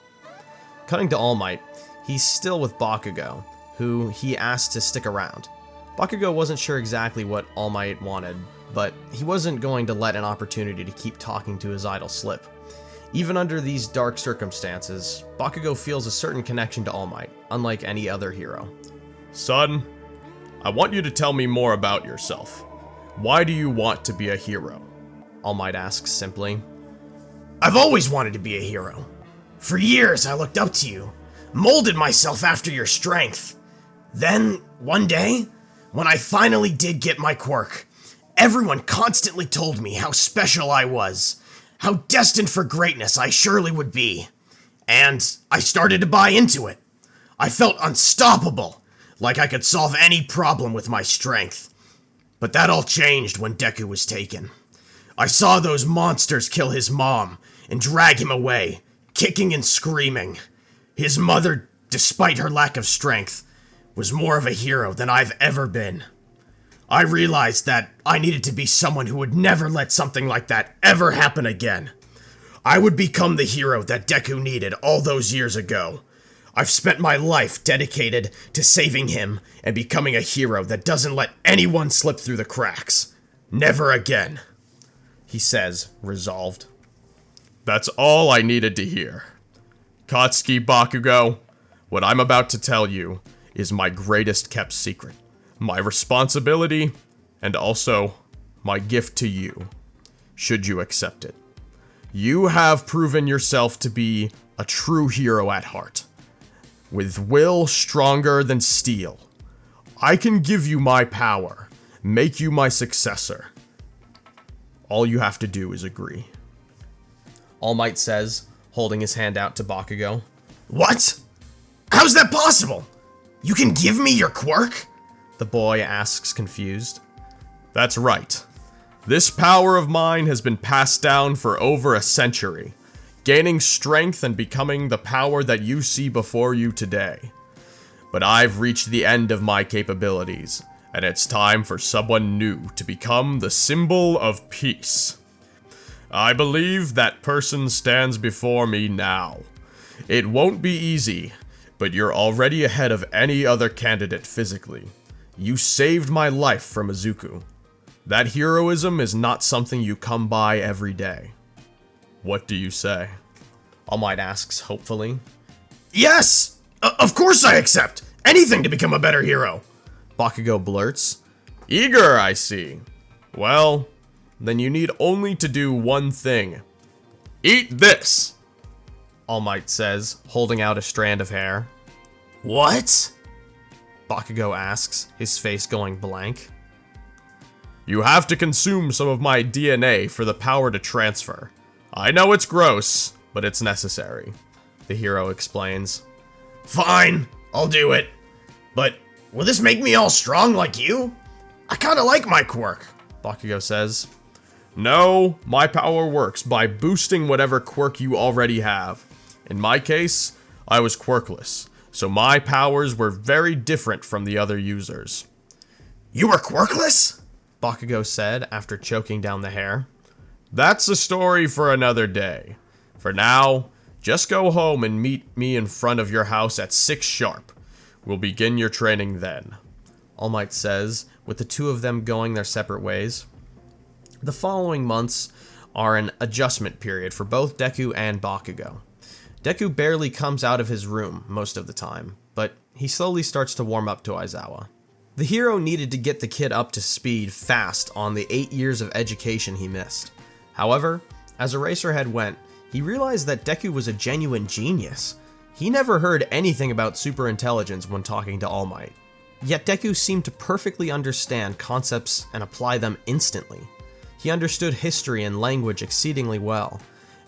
Cutting to All Might, he's still with Bakugo, who he asked to stick around. Bakugo wasn't sure exactly what All Might wanted, but he wasn't going to let an opportunity to keep talking to his idol slip. Even under these dark circumstances, Bakugo feels a certain connection to All Might, unlike any other hero. Son, I want you to tell me more about yourself. Why do you want to be a hero? All Might asks simply. I've always wanted to be a hero. For years I looked up to you, molded myself after your strength. Then, one day, when I finally did get my quirk, everyone constantly told me how special I was, how destined for greatness I surely would be. And I started to buy into it. I felt unstoppable, like I could solve any problem with my strength. But that all changed when Deku was taken. I saw those monsters kill his mom and drag him away, kicking and screaming. His mother, despite her lack of strength, was more of a hero than I've ever been. I realized that I needed to be someone who would never let something like that ever happen again. I would become the hero that Deku needed all those years ago. I've spent my life dedicated to saving him and becoming a hero that doesn't let anyone slip through the cracks. Never again, he says, resolved. That's all I needed to hear. Katsuki Bakugo, what I'm about to tell you is my greatest kept secret, my responsibility, and also my gift to you, should you accept it. You have proven yourself to be a true hero at heart, with will stronger than steel. I can give you my power, make you my successor. All you have to do is agree. All Might says, holding his hand out to Bakugo. What? How's that possible? You can give me your quirk? The boy asks, confused. That's right. This power of mine has been passed down for over a century, gaining strength and becoming the power that you see before you today. But I've reached the end of my capabilities, and it's time for someone new to become the symbol of peace. I believe that person stands before me now. It won't be easy, but you're already ahead of any other candidate physically. You saved my life from Izuku. That heroism is not something you come by every day. What do you say? All Might asks, hopefully. Yes! Of course I accept! Anything to become a better hero! Bakugo blurts. Eager, I see. Well, then you need only to do one thing. Eat this! All Might says, holding out a strand of hair. What? Bakugo asks, his face going blank. You have to consume some of my DNA for the power to transfer. I know it's gross, but it's necessary, the hero explains. Fine, I'll do it. But will this make me all strong like you? I kinda like my quirk, Bakugo says. No, my power works by boosting whatever quirk you already have. In my case, I was quirkless, so my powers were very different from the other users. You were quirkless? Bakugo said after choking down the hair. That's a story for another day. For now, just go home and meet me in front of your house at 6 sharp. We'll begin your training then, All Might says, with the two of them going their separate ways. The following months are an adjustment period for both Deku and Bakugo. Deku barely comes out of his room most of the time, but he slowly starts to warm up to Aizawa. The hero needed to get the kid up to speed fast on the 8 years of education he missed. However, as Eraserhead went, he realized that Deku was a genuine genius. He never heard anything about superintelligence when talking to All Might. Yet Deku seemed to perfectly understand concepts and apply them instantly. He understood history and language exceedingly well,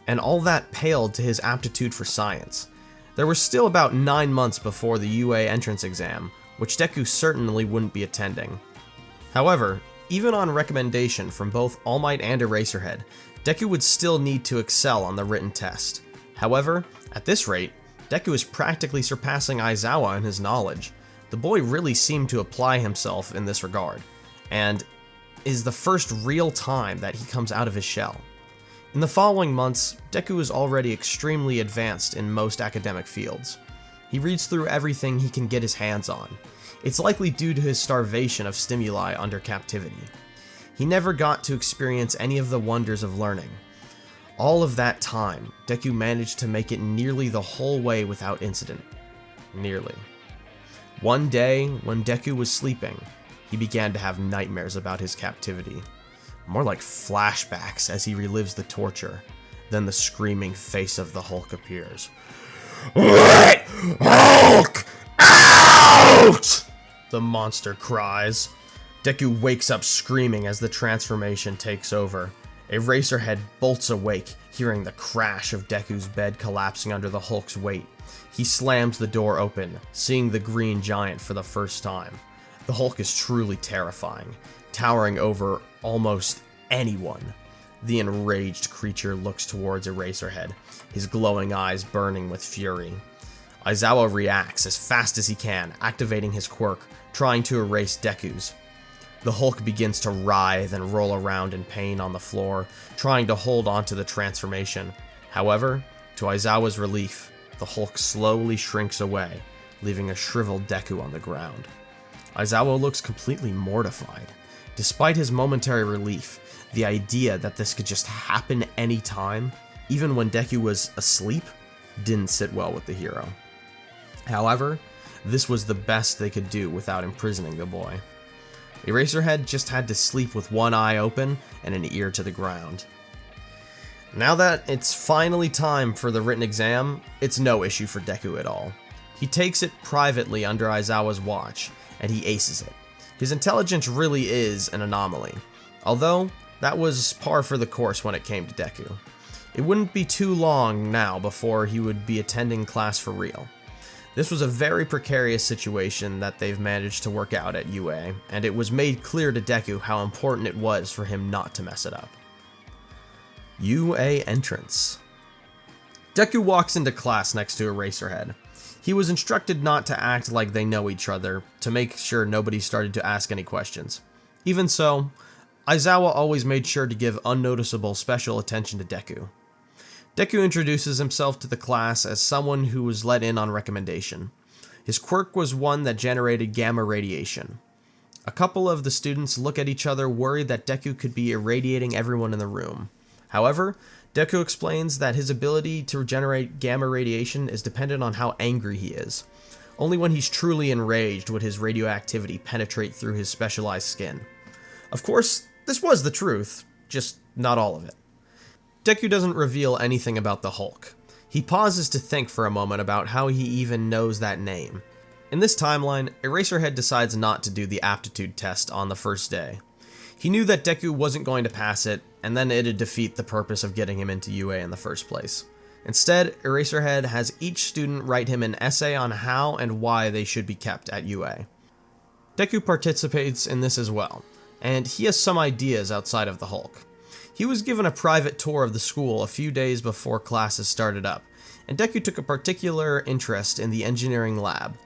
and all that paled to his aptitude for science. There were still about 9 months before the UA entrance exam, which Deku certainly wouldn't be attending. However, even on recommendation from both All Might and Eraserhead, Deku would still need to excel on the written test. However, at this rate, Deku is practically surpassing Aizawa in his knowledge. The boy really seemed to apply himself in this regard, and is the first real time that he comes out of his shell. In the following months, Deku is already extremely advanced in most academic fields. He reads through everything he can get his hands on. It's likely due to his starvation of stimuli under captivity. He never got to experience any of the wonders of learning. All of that time, Deku managed to make it nearly the whole way without incident. Nearly. One day, when Deku was sleeping, he began to have nightmares about his captivity. More like flashbacks as he relives the torture. Then the screaming face of the Hulk appears. Let Hulk out! The monster cries. Deku wakes up screaming as the transformation takes over. Eraserhead bolts awake, hearing the crash of Deku's bed collapsing under the Hulk's weight. He slams the door open, seeing the green giant for the first time. The Hulk is truly terrifying, towering over almost anyone. The enraged creature looks towards Eraserhead, his glowing eyes burning with fury. Aizawa reacts as fast as he can, activating his quirk, trying to erase Deku's. The Hulk begins to writhe and roll around in pain on the floor, trying to hold onto the transformation. However, to Aizawa's relief, the Hulk slowly shrinks away, leaving a shriveled Deku on the ground. Aizawa looks completely mortified. Despite his momentary relief, the idea that this could just happen anytime, even when Deku was asleep, didn't sit well with the hero. However, this was the best they could do without imprisoning the boy. Eraserhead just had to sleep with one eye open and an ear to the ground. Now that it's finally time for the written exam, it's no issue for Deku at all. He takes it privately under Aizawa's watch, and he aces it. His intelligence really is an anomaly, although that was par for the course when it came to Deku. It wouldn't be too long now before he would be attending class for real. This was a very precarious situation that they've managed to work out at UA, and it was made clear to Deku how important it was for him not to mess it up. UA entrance. Deku walks into class next to Eraserhead. He was instructed not to act like they know each other, to make sure nobody started to ask any questions. Even so, Aizawa always made sure to give unnoticeable special attention to Deku. Deku introduces himself to the class as someone who was let in on recommendation. His quirk was one that generated gamma radiation. A couple of the students look at each other worried that Deku could be irradiating everyone in the room. However, Deku explains that his ability to generate gamma radiation is dependent on how angry he is. Only when he's truly enraged would his radioactivity penetrate through his specialized skin. Of course, this was the truth, just not all of it. Deku doesn't reveal anything about the Hulk. He pauses to think for a moment about how he even knows that name. In this timeline, Eraserhead decides not to do the aptitude test on the first day. He knew that Deku wasn't going to pass it, and then it'd defeat the purpose of getting him into UA in the first place. Instead, Eraserhead has each student write him an essay on how and why they should be kept at UA. Deku participates in this as well, and he has some ideas outside of the Hulk. He was given a private tour of the school a few days before classes started up, and Deku took a particular interest in the engineering lab.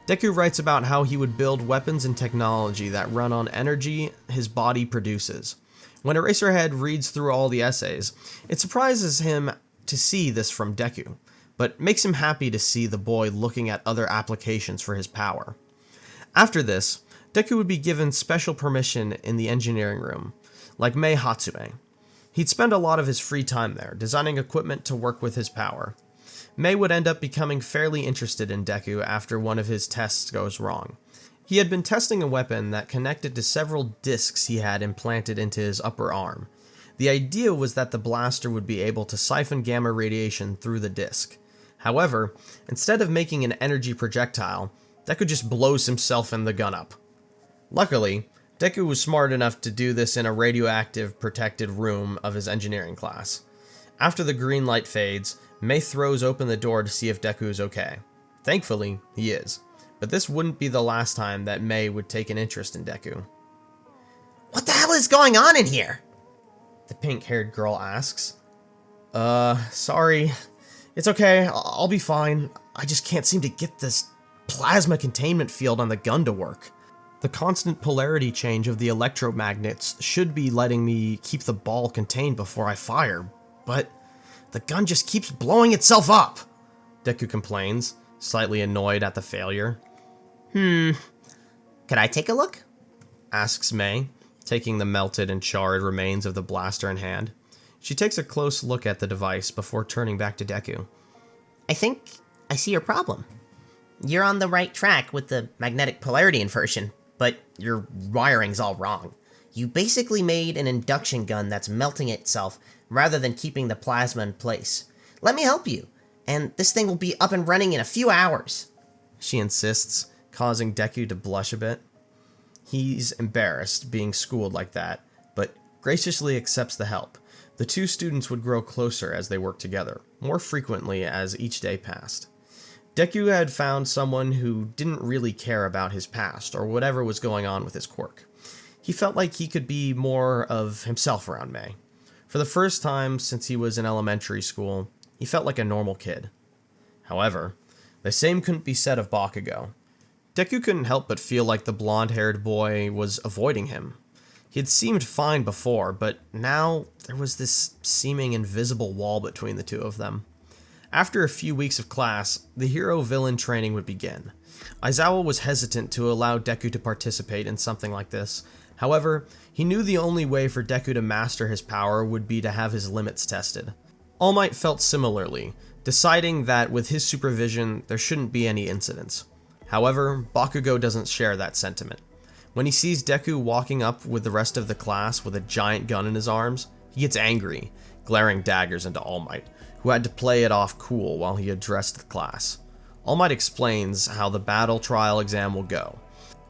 Deku writes about how he would build weapons and technology that run on energy his body produces. When Eraserhead reads through all the essays, it surprises him to see this from Deku, but makes him happy to see the boy looking at other applications for his power. After this, Deku would be given special permission in the engineering room, like Mei Hatsume. He'd spend a lot of his free time there, designing equipment to work with his power. Mei would end up becoming fairly interested in Deku after one of his tests goes wrong. He had been testing a weapon that connected to several discs he had implanted into his upper arm. The idea was that the blaster would be able to siphon gamma radiation through the disc. However, instead of making an energy projectile, Deku just blows himself and the gun up. Luckily, Deku was smart enough to do this in a radioactive protected room of his engineering class. After the green light fades, Mei throws open the door to see if Deku is okay. Thankfully, he is. But this wouldn't be the last time that Mei would take an interest in Deku. What the hell is going on in here? The pink-haired girl asks. Sorry. It's okay, I'll be fine. I just can't seem to get this plasma containment field on the gun to work. The constant polarity change of the electromagnets should be letting me keep the ball contained before I fire, but the gun just keeps blowing itself up, Deku complains, slightly annoyed at the failure. Could I take a look? Asks Mei, taking the melted and charred remains of the blaster in hand. She takes a close look at the device before turning back to Deku. I think I see your problem. You're on the right track with the magnetic polarity inversion, but your wiring's all wrong. You basically made an induction gun that's melting itself rather than keeping the plasma in place. Let me help you, and this thing will be up and running in a few hours. She insists, causing Deku to blush a bit. He's embarrassed being schooled like that, but graciously accepts the help. The two students would grow closer as they worked together, more frequently as each day passed. Deku had found someone who didn't really care about his past or whatever was going on with his quirk. He felt like he could be more of himself around Mei. For the first time since he was in elementary school, he felt like a normal kid. However, the same couldn't be said of Bakugo. Deku couldn't help but feel like the blonde-haired boy was avoiding him. He had seemed fine before, but now there was this seeming invisible wall between the two of them. After a few weeks of class, the hero-villain training would begin. Aizawa was hesitant to allow Deku to participate in something like this. However, he knew the only way for Deku to master his power would be to have his limits tested. All Might felt similarly, deciding that with his supervision, there shouldn't be any incidents. However, Bakugo doesn't share that sentiment. When he sees Deku walking up with the rest of the class with a giant gun in his arms, he gets angry, glaring daggers into All Might, who had to play it off cool while he addressed the class. All Might explains how the battle trial exam will go,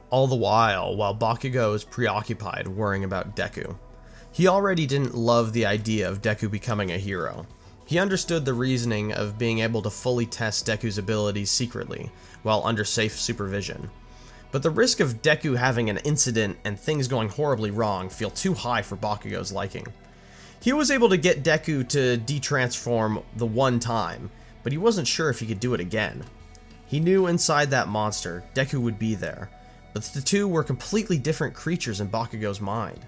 all the while Bakugo is preoccupied worrying about Deku. He already didn't love the idea of Deku becoming a hero. He understood the reasoning of being able to fully test Deku's abilities secretly, while under safe supervision. But the risk of Deku having an incident and things going horribly wrong feel too high for Bakugo's liking. He was able to get Deku to de-transform the one time, but he wasn't sure if he could do it again. He knew inside that monster, Deku would be there, but the two were completely different creatures in Bakugo's mind.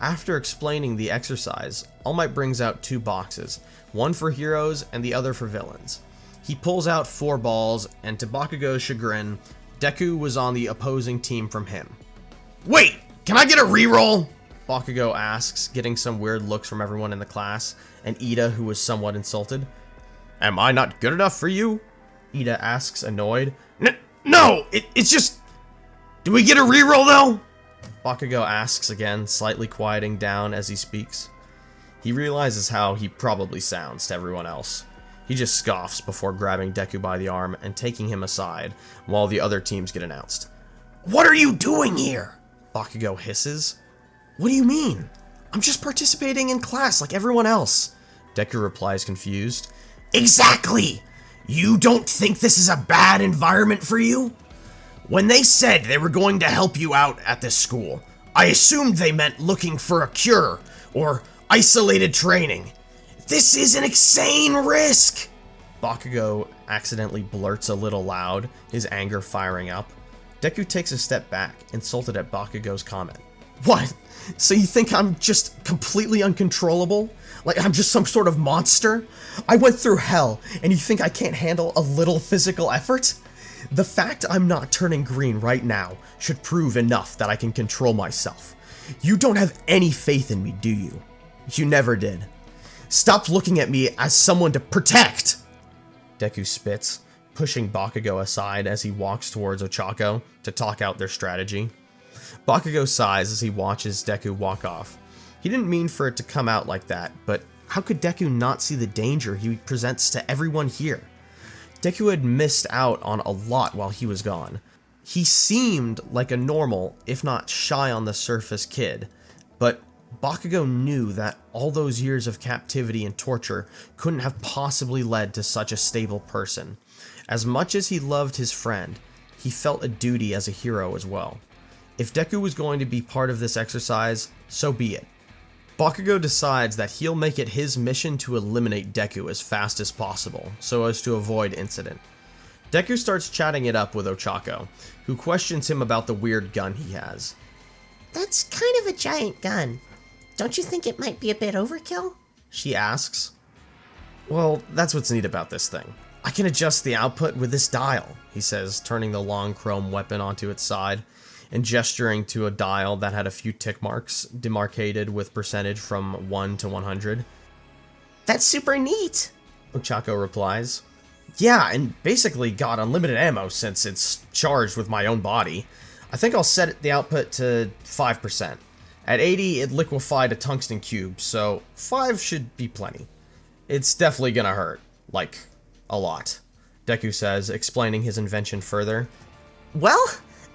After explaining the exercise, All Might brings out 2 boxes, one for heroes and the other for villains. He pulls out 4 balls, and to Bakugo's chagrin, Deku was on the opposing team from him. Wait, can I get a reroll? Bakugo asks, getting some weird looks from everyone in the class, and Ida, who was somewhat insulted. Am I not good enough for you? Ida asks, annoyed. No, it's just... Do we get a reroll though? Bakugo asks again, slightly quieting down as he speaks. He realizes how he probably sounds to everyone else. He just scoffs before grabbing Deku by the arm and taking him aside while the other teams get announced. What are you doing here? Bakugo hisses. What do you mean? I'm just participating in class like everyone else. Deku replies confused. Exactly! You don't think this is a bad environment for you? When they said they were going to help you out at this school, I assumed they meant looking for a cure or isolated training. This is an insane risk! Bakugo accidentally blurts a little loud, his anger firing up. Deku takes a step back, insulted at Bakugo's comment. What? So you think I'm just completely uncontrollable? Like I'm just some sort of monster? I went through hell, and you think I can't handle a little physical effort? The fact I'm not turning green right now should prove enough that I can control myself. You don't have any faith in me, do you? You never did. Stop looking at me as someone to protect! Deku spits, pushing Bakugo aside as he walks towards Ochako to talk out their strategy. Bakugo sighs as he watches Deku walk off. He didn't mean for it to come out like that, but how could Deku not see the danger he presents to everyone here? Deku had missed out on a lot while he was gone. He seemed like a normal, if not shy on the surface kid, but Bakugo knew that all those years of captivity and torture couldn't have possibly led to such a stable person. As much as he loved his friend, he felt a duty as a hero as well. If Deku was going to be part of this exercise, so be it. Bakugo decides that he'll make it his mission to eliminate Deku as fast as possible, so as to avoid incident. Deku starts chatting it up with Ochako, who questions him about the weird gun he has. That's kind of a giant gun. Don't you think it might be a bit overkill? She asks. Well, that's what's neat about this thing. I can adjust the output with this dial, he says, turning the long chrome weapon onto its side, and gesturing to a dial that had a few tick marks, demarcated with percentage from 1 to 100. That's super neat, Ochako replies. Yeah, and basically got unlimited ammo since it's charged with my own body. I think I'll set the output to 5%. At 80, it liquefied a tungsten cube, so 5 should be plenty. It's definitely gonna hurt. Like, a lot. Deku says, explaining his invention further. Well,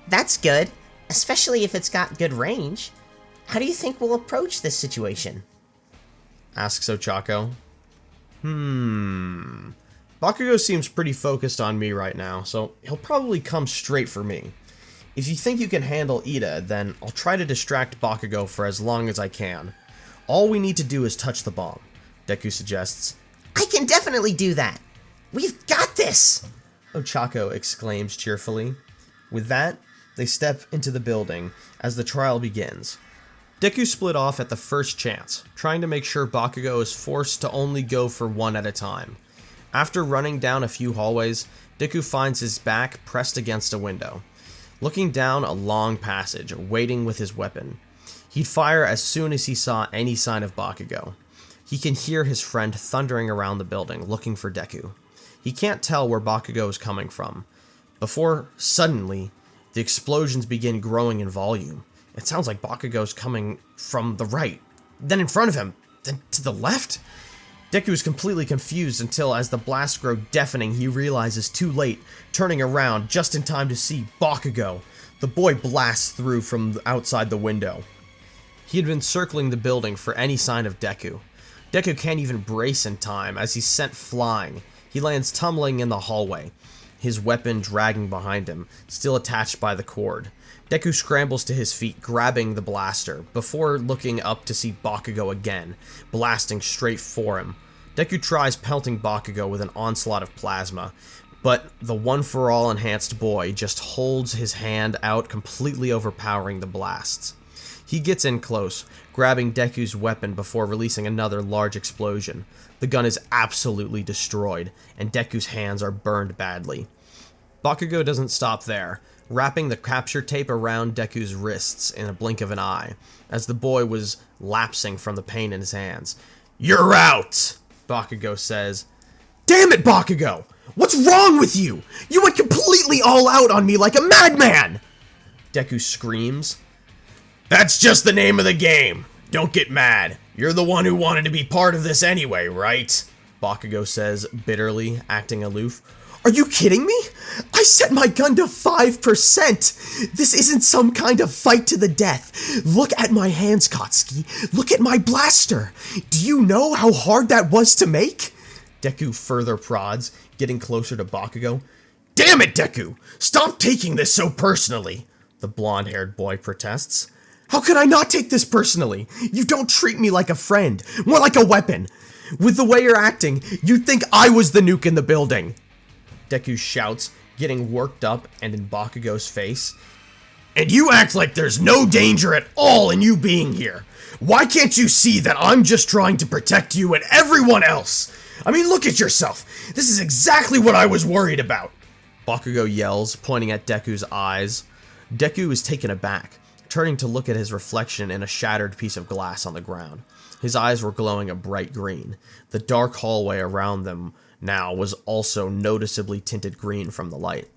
that's good, especially if it's got good range. How do you think we'll approach this situation? Asks Ochako. Bakugo seems pretty focused on me right now, so he'll probably come straight for me. If you think you can handle Ida, then I'll try to distract Bakugo for as long as I can. All we need to do is touch the bomb, Deku suggests. I can definitely do that. We've got this! Ochako exclaims cheerfully. With that, they step into the building as the trial begins. Deku split off at the first chance, trying to make sure Bakugo is forced to only go for one at a time. After running down a few hallways, Deku finds his back pressed against a window, looking down a long passage, waiting with his weapon. He'd fire as soon as he saw any sign of Bakugo. He can hear his friend thundering around the building, looking for Deku. He can't tell where Bakugo is coming from, before, suddenly, the explosions begin growing in volume. It sounds like Bakugo's coming from the right, then in front of him, then to the left? Deku is completely confused until, as the blasts grow deafening, he realizes too late, turning around just in time to see Bakugo. The boy blasts through from outside the window. He had been circling the building for any sign of Deku. Deku can't even brace in time as he's sent flying. He lands tumbling in the hallway, his weapon dragging behind him, still attached by the cord. Deku scrambles to his feet, grabbing the blaster, before looking up to see Bakugo again, blasting straight for him. Deku tries pelting Bakugo with an onslaught of plasma, but the one-for-all enhanced boy just holds his hand out, completely overpowering the blasts. He gets in close, grabbing Deku's weapon before releasing another large explosion. The gun is absolutely destroyed, and Deku's hands are burned badly. Bakugo doesn't stop there, wrapping the capture tape around Deku's wrists in a blink of an eye, as the boy was lapsing from the pain in his hands. "You're out!" Bakugo says. "Damn it, Bakugo! What's wrong with you? You went completely all out on me like a madman!" Deku screams. "That's just the name of the game. Don't get mad. You're the one who wanted to be part of this anyway, right?" Bakugo says bitterly, acting aloof. "Are you kidding me? I set my gun to 5%! This isn't some kind of fight to the death. Look at my hands, Katsuki. Look at my blaster. Do you know how hard that was to make?" Deku further prods, getting closer to Bakugo. "Damn it, Deku! Stop taking this so personally!" the blonde-haired boy protests. "How could I not take this personally? You don't treat me like a friend, more like a weapon. With the way you're acting, you'd think I was the nuke in the building." Deku shouts, getting worked up and in Bakugo's face. "And you act like there's no danger at all in you being here. Why can't you see that I'm just trying to protect you and everyone else? I mean, look at yourself. This is exactly what I was worried about." Bakugo yells, pointing at Deku's eyes. Deku is taken aback, turning to look at his reflection in a shattered piece of glass on the ground. His eyes were glowing a bright green. The dark hallway around them now was also noticeably tinted green from the light.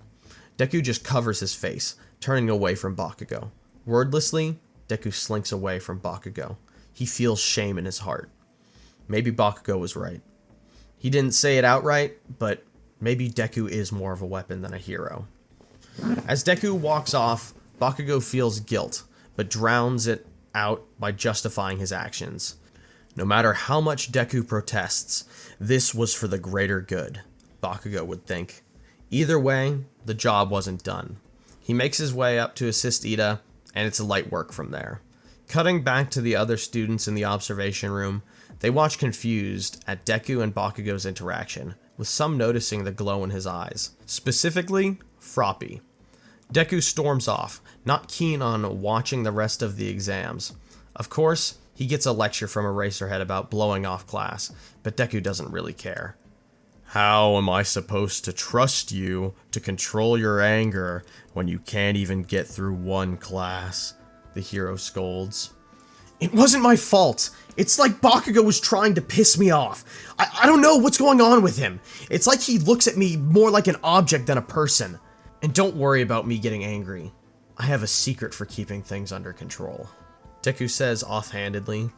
Deku just covers his face, turning away from Bakugo. Wordlessly, Deku slinks away from Bakugo. He feels shame in his heart. Maybe Bakugo was right. He didn't say it outright, but maybe Deku is more of a weapon than a hero. As Deku walks off, Bakugo feels guilt, but drowns it out by justifying his actions. No matter how much Deku protests, this was for the greater good, Bakugo would think. Either way, the job wasn't done. He makes his way up to assist Ida, and it's light work from there. Cutting back to the other students in the observation room, they watch confused at Deku and Bakugo's interaction, with some noticing the glow in his eyes. Specifically, Froppy. Deku storms off, not keen on watching the rest of the exams. Of course, he gets a lecture from Eraserhead about blowing off class, but Deku doesn't really care. "How am I supposed to trust you to control your anger when you can't even get through one class?" the hero scolds. "It wasn't my fault. It's like Bakugo was trying to piss me off. I don't know what's going on with him. It's like he looks at me more like an object than a person. And don't worry about me getting angry. I have a secret for keeping things under control." Deku says offhandedly,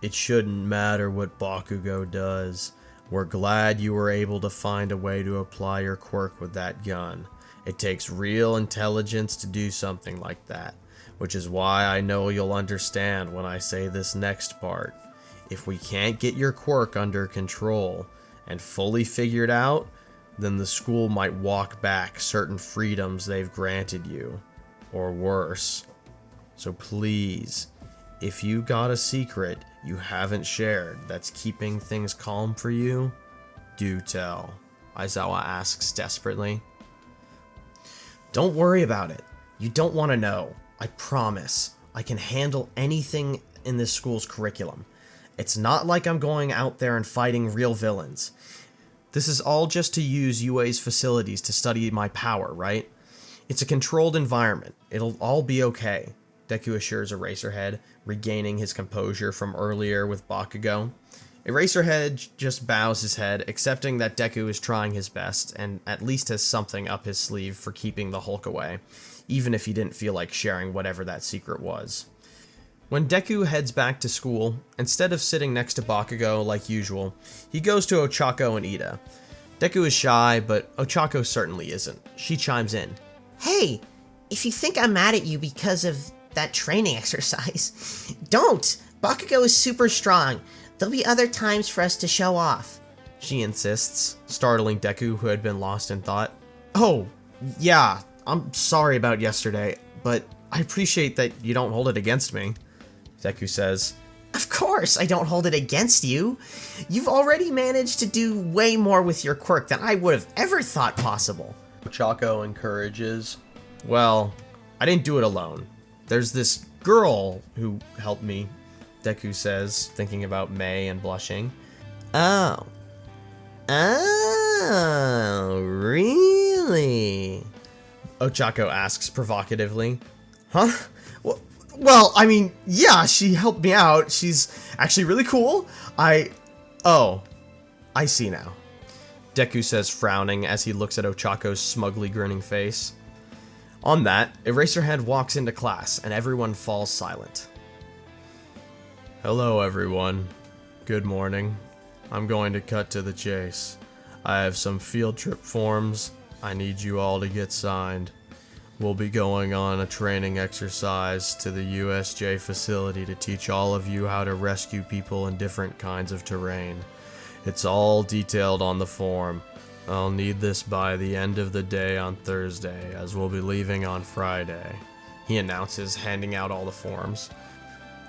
"It shouldn't matter what Bakugo does. We're glad you were able to find a way to apply your quirk with that gun. It takes real intelligence to do something like that, which is why I know you'll understand when I say this next part. If we can't get your quirk under control and fully figured out, then the school might walk back certain freedoms they've granted you, or worse. So please, if you got a secret you haven't shared that's keeping things calm for you, do tell," Aizawa asks desperately. "Don't worry about it. You don't want to know. I promise. I can handle anything in this school's curriculum. It's not like I'm going out there and fighting real villains. This is all just to use UA's facilities to study my power, right? It's a controlled environment. It'll all be okay," Deku assures Eraserhead, regaining his composure from earlier with Bakugo. Eraserhead just bows his head, accepting that Deku is trying his best, and at least has something up his sleeve for keeping the Hulk away, even if he didn't feel like sharing whatever that secret was. When Deku heads back to school, instead of sitting next to Bakugo like usual, he goes to Ochako and Ida. Deku is shy, but Ochako certainly isn't. She chimes in. Hey, if you think I'm mad at you because of that training exercise, don't! Bakugo is super strong. There'll be other times for us to show off, she insists, startling Deku, who had been lost in thought. "Oh, yeah, I'm sorry about yesterday. but I appreciate that you don't hold it against me, Deku says. Of course I don't hold it against you. You've already managed to do way more with your quirk than I would have ever thought possible. Ochako encourages. Well, I didn't do it alone. There's this girl who helped me, Deku says, thinking about May and blushing. Oh. Oh, really? Ochako asks provocatively. Huh? Well, I mean, yeah, she helped me out. She's actually really cool. Oh, I see now, Deku says, frowning as he looks at Ochako's smugly grinning face. On that, Eraserhead walks into class and everyone falls silent. Hello everyone. Good morning. I'm going to cut to the chase. I have some field trip forms. I need you all to get signed. We'll be going on a training exercise to the USJ facility to teach all of you how to rescue people in different kinds of terrain. It's all detailed on the form. I'll need this by the end of the day on Thursday, as we'll be leaving on Friday, he announces, handing out all the forms.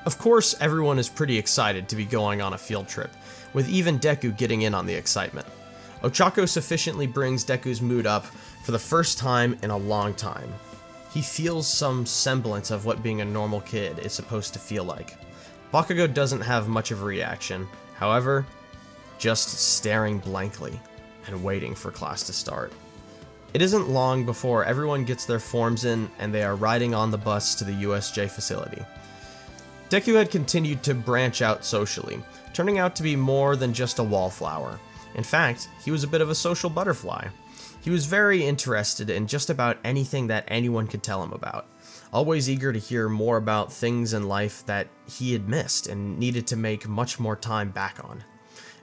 Of course, everyone is pretty excited to be going on a field trip, with even Deku getting in on the excitement. Ochako sufficiently brings Deku's mood up for the first time in a long time. He feels some semblance of what being a normal kid is supposed to feel like. Bakugo doesn't have much of a reaction, however, just staring blankly and waiting for class to start. It isn't long before everyone gets their forms in and they are riding on the bus to the USJ facility. Deku had continued to branch out socially, turning out to be more than just a wallflower. In fact, he was a bit of a social butterfly. He was very interested in just about anything that anyone could tell him about, always eager to hear more about things in life that he had missed and needed to make much more time back on.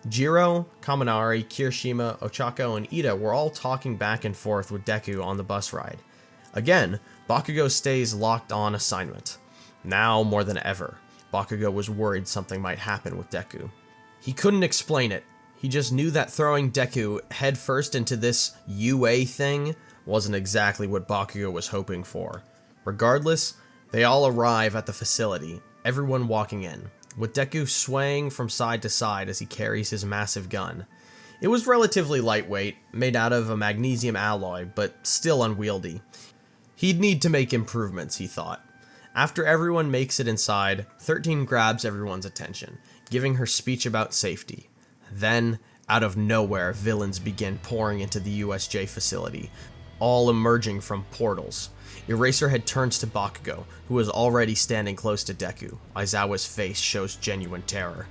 Jiro, Kaminari, Kirishima, Ochako, and Ida were all talking back and forth with Deku on the bus ride. Again, Bakugo stays locked on assignment. Now more than ever, Bakugo was worried something might happen with Deku. He couldn't explain it. He just knew that throwing Deku headfirst into this UA thing wasn't exactly what Bakugo was hoping for. Regardless, they all arrive at the facility, everyone walking in, with Deku swaying from side to side as he carries his massive gun. It was relatively lightweight, made out of a magnesium alloy, but still unwieldy. He'd need to make improvements, he thought. After everyone makes it inside, 13 grabs everyone's attention, giving her speech about safety. Then, out of nowhere, villains begin pouring into the USJ facility, all emerging from portals. Eraserhead turns to Bakugo, who is already standing close to Deku. Aizawa's face shows genuine terror.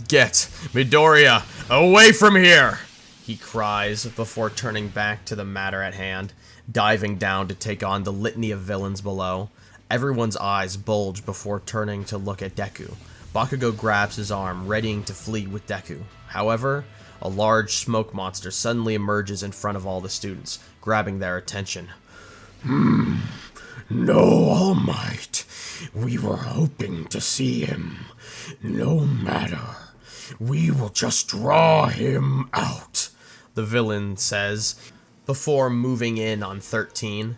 Get Midoriya away from here! He cries before turning back to the matter at hand, diving down to take on the litany of villains below. Everyone's eyes bulge before turning to look at Deku. Bakugo grabs his arm, readying to flee with Deku. However, a large smoke monster suddenly emerges in front of all the students, grabbing their attention. No, All Might. We were hoping to see him. No matter. We will just draw him out, the villain says, before moving in on 13.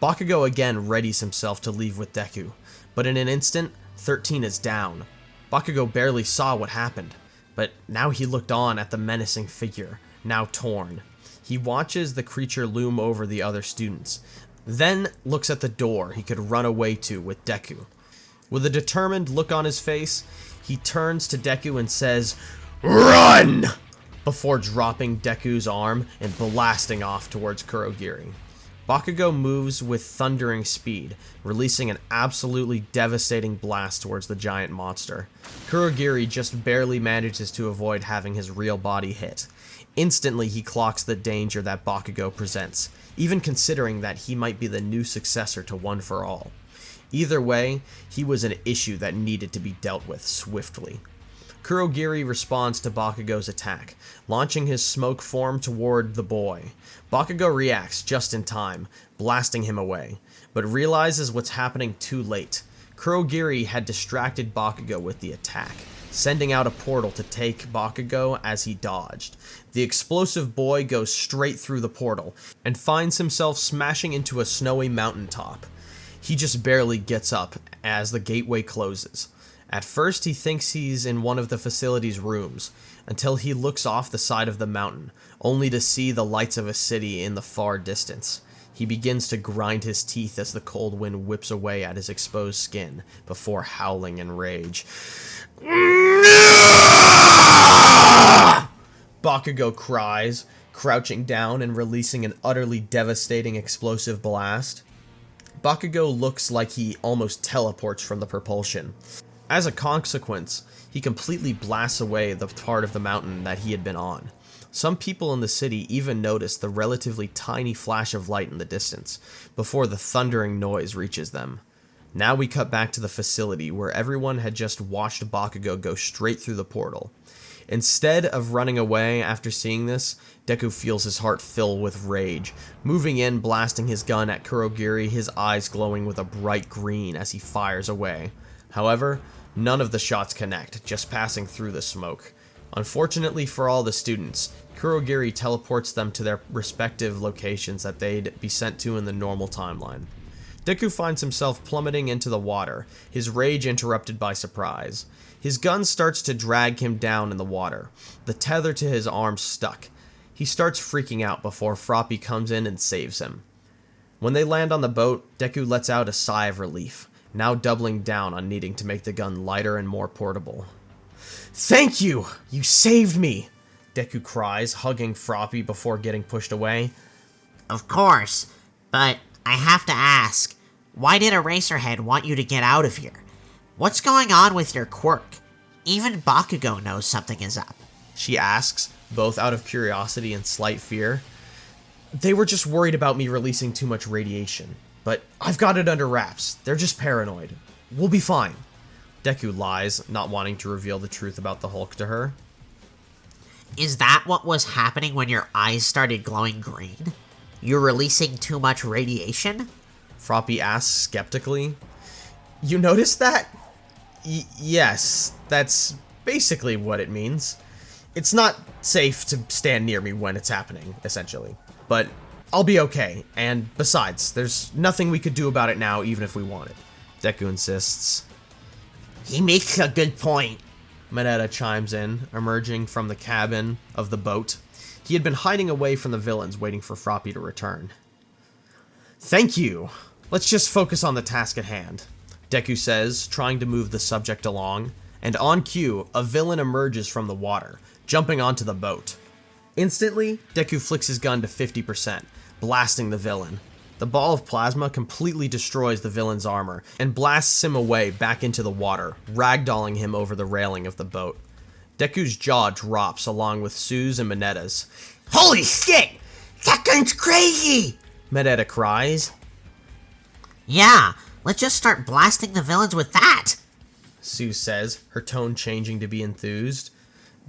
Bakugo again readies himself to leave with Deku, but in an instant, 13 is down. Bakugo barely saw what happened, but now he looked on at the menacing figure, now torn. He watches the creature loom over the other students, then looks at the door he could run away to with Deku. With a determined look on his face, he turns to Deku and says, "Run!" before dropping Deku's arm and blasting off towards Kurogiri. Bakugo moves with thundering speed, releasing an absolutely devastating blast towards the giant monster. Kurogiri just barely manages to avoid having his real body hit. Instantly, he clocks the danger that Bakugo presents, even considering that he might be the new successor to One for All. Either way, he was an issue that needed to be dealt with swiftly. Kurogiri responds to Bakugo's attack, launching his smoke form toward the boy. Bakugo reacts just in time, blasting him away, but realizes what's happening too late. Kurogiri had distracted Bakugo with the attack, sending out a portal to take Bakugo as he dodged. The explosive boy goes straight through the portal, and finds himself smashing into a snowy mountaintop. He just barely gets up as the gateway closes. At first, he thinks he's in one of the facility's rooms, until he looks off the side of the mountain, only to see the lights of a city in the far distance. He begins to grind his teeth as the cold wind whips away at his exposed skin, before howling in rage. Bakugo cries, crouching down and releasing an utterly devastating explosive blast. Bakugo looks like he almost teleports from the propulsion. As a consequence, he completely blasts away the part of the mountain that he had been on. Some people in the city even notice the relatively tiny flash of light in the distance, before the thundering noise reaches them. Now we cut back to the facility where everyone had just watched Bakugo go straight through the portal. Instead of running away after seeing this, Deku feels his heart fill with rage, moving in, blasting his gun at Kurogiri, his eyes glowing with a bright green as he fires away. However, none of the shots connect, just passing through the smoke. Unfortunately for all the students, Kurogiri teleports them to their respective locations that they'd be sent to in the normal timeline. Deku finds himself plummeting into the water, his rage interrupted by surprise. His gun starts to drag him down in the water, the tether to his arm stuck. He starts freaking out before Froppy comes in and saves him. When they land on the boat, Deku lets out a sigh of relief, now doubling down on needing to make the gun lighter and more portable. "Thank you! You saved me!" Deku cries, hugging Froppy before getting pushed away. Of course, but I have to ask, why did Eraserhead want you to get out of here? What's going on with your quirk? Even Bakugo knows something is up. She asks, both out of curiosity and slight fear. They were just worried about me releasing too much radiation, but I've got it under wraps. They're just paranoid. We'll be fine. Deku lies, not wanting to reveal the truth about the Hulk to her. Is that what was happening when your eyes started glowing green? You're releasing too much radiation? Froppy asks skeptically. You noticed that? Yes, that's basically what it means. It's not safe to stand near me when it's happening, essentially. But I'll be okay, and besides, there's nothing we could do about it now, even if we wanted. Deku insists. He makes a good point. Mineta chimes in, emerging from the cabin of the boat. He had been hiding away from the villains, waiting for Froppy to return. Thank you. Let's just focus on the task at hand, Deku says, trying to move the subject along, and on cue, a villain emerges from the water, jumping onto the boat. Instantly, Deku flicks his gun to 50%, blasting the villain. The ball of plasma completely destroys the villain's armor, and blasts him away back into the water, ragdolling him over the railing of the boat. Deku's jaw drops along with Sue's and Mineta's. Holy shit! That gun's crazy! Mineta cries. Yeah, let's just start blasting the villains with that! Sue says, her tone changing to be enthused.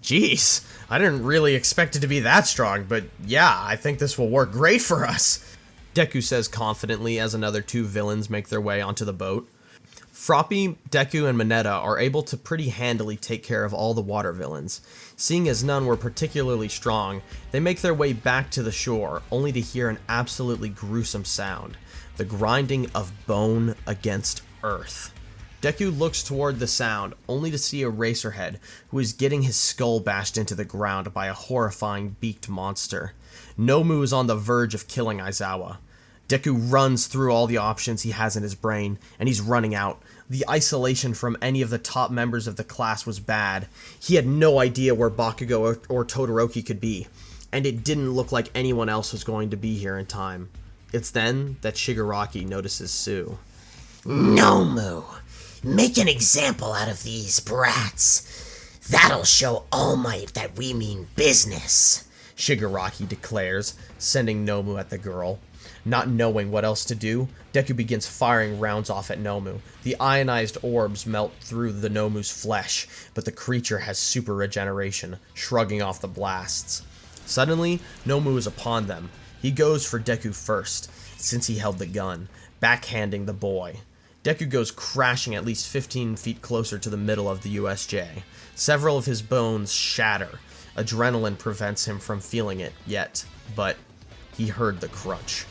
Jeez, I didn't really expect it to be that strong, but yeah, I think this will work great for us. Deku says confidently as another two villains make their way onto the boat. Froppy, Deku, and Mineta are able to pretty handily take care of all the water villains. Seeing as none were particularly strong, they make their way back to the shore, only to hear an absolutely gruesome sound. The grinding of bone against earth. Deku looks toward the sound, only to see Eraserhead, who is getting his skull bashed into the ground by a horrifying beaked monster. Nomu is on the verge of killing Aizawa. Deku runs through all the options he has in his brain, and he's running out. The isolation from any of the top members of the class was bad. He had no idea where Bakugo or Todoroki could be, and it didn't look like anyone else was going to be here in time. It's then that Shigaraki notices Sue. Nomu, make an example out of these brats. That'll show All Might that we mean business, Shigaraki declares, sending Nomu at the girl. Not knowing what else to do, Deku begins firing rounds off at Nomu. The ionized orbs melt through the Nomu's flesh, but the creature has super regeneration, shrugging off the blasts. Suddenly, Nomu is upon them. He goes for Deku first, since he held the gun, backhanding the boy. Deku goes crashing at least 15 feet closer to the middle of the USJ. Several of his bones shatter. Adrenaline prevents him from feeling it yet, but he heard the crunch.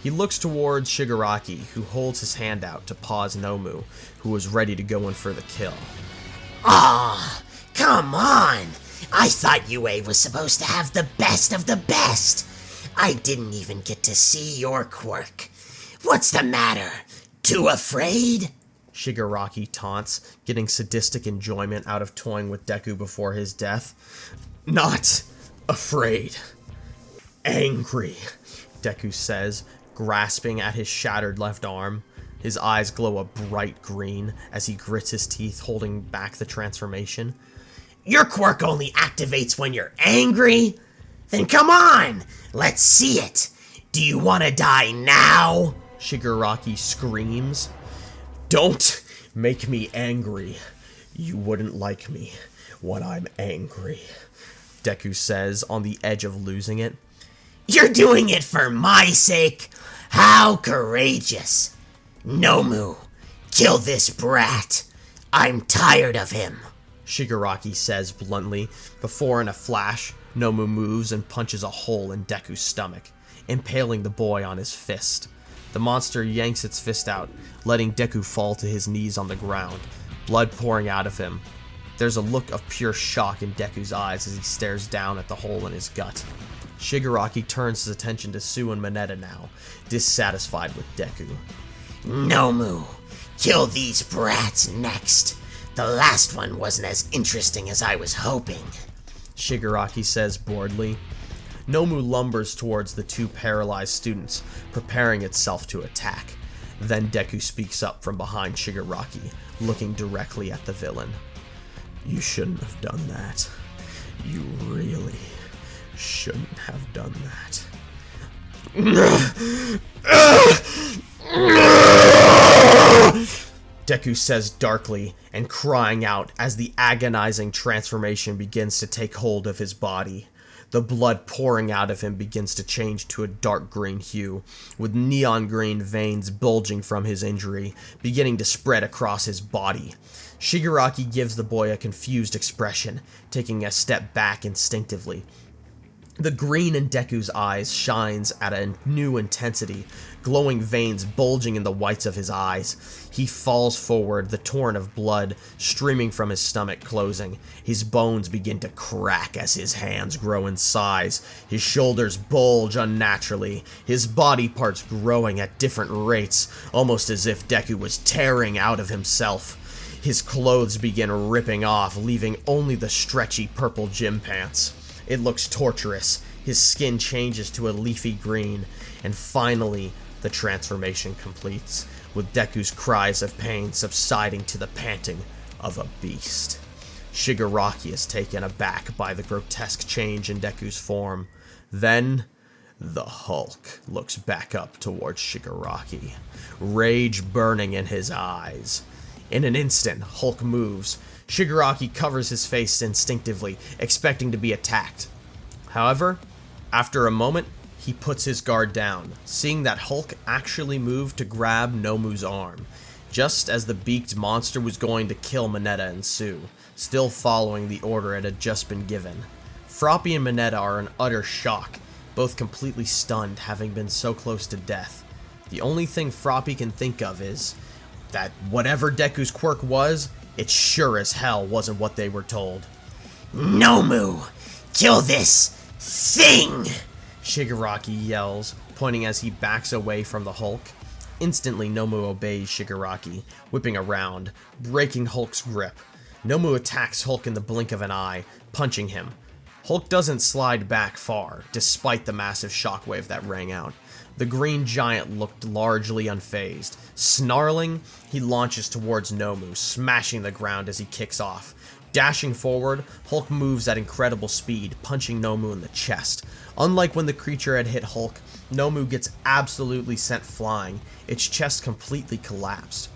He looks towards Shigaraki, who holds his hand out to pause Nomu, who was ready to go in for the kill. Ah, come on! I thought UA was supposed to have the best of the best! I didn't even get to see your quirk. What's the matter? Too afraid? Shigaraki taunts, getting sadistic enjoyment out of toying with Deku before his death. Not afraid. Angry, Deku says, grasping at his shattered left arm. His eyes glow a bright green as he grits his teeth, holding back the transformation. Your quirk only activates when you're angry? Then come on, let's see it. Do you want to die now? Shigaraki screams. Don't make me angry. You wouldn't like me when I'm angry, Deku says, on the edge of losing it. You're doing it for my sake? How courageous. Nomu, kill this brat. I'm tired of him. Shigaraki says bluntly, before in a flash, Nomu moves and punches a hole in Deku's stomach, impaling the boy on his fist. The monster yanks its fist out, letting Deku fall to his knees on the ground, blood pouring out of him. There's a look of pure shock in Deku's eyes as he stares down at the hole in his gut. Shigaraki turns his attention to Sue and Mineta now, dissatisfied with Deku. Nomu, kill these brats next. The last one wasn't as interesting as I was hoping, Shigaraki says boredly. Nomu lumbers towards the two paralyzed students, preparing itself to attack. Then Deku speaks up from behind Shigaraki, looking directly at the villain. You shouldn't have done that. You really shouldn't have done that. Deku says darkly and crying out as the agonizing transformation begins to take hold of his body. The blood pouring out of him begins to change to a dark green hue, with neon green veins bulging from his injury, beginning to spread across his body. Shigaraki gives the boy a confused expression, taking a step back instinctively. The green in Deku's eyes shines at a new intensity, glowing veins bulging in the whites of his eyes. He falls forward, the torrent of blood streaming from his stomach closing. His bones begin to crack as his hands grow in size. His shoulders bulge unnaturally, his body parts growing at different rates, almost as if Deku was tearing out of himself. His clothes begin ripping off, leaving only the stretchy purple gym pants. It looks torturous. His skin changes to a leafy green, and finally, the transformation completes, with Deku's cries of pain subsiding to the panting of a beast. Shigaraki is taken aback by the grotesque change in Deku's form. Then, the Hulk looks back up towards Shigaraki, rage burning in his eyes. In an instant, Hulk moves. Shigaraki covers his face instinctively, expecting to be attacked. However, after a moment, he puts his guard down, seeing that Hulk actually moved to grab Nomu's arm, just as the beaked monster was going to kill Mineta and Sue, still following the order it had just been given. Froppy and Mineta are in utter shock, both completely stunned, having been so close to death. The only thing Froppy can think of is that whatever Deku's quirk was, it sure as hell wasn't what they were told. Nomu, kill this thing! Shigaraki yells, pointing as he backs away from the Hulk. Instantly, Nomu obeys Shigaraki, whipping around, breaking Hulk's grip. Nomu attacks Hulk in the blink of an eye, punching him. Hulk doesn't slide back far, despite the massive shockwave that rang out. The green giant looked largely unfazed. Snarling, he launches towards Nomu, smashing the ground as he kicks off. Dashing forward, Hulk moves at incredible speed, punching Nomu in the chest. Unlike when the creature had hit Hulk, Nomu gets absolutely sent flying, its chest completely collapsed.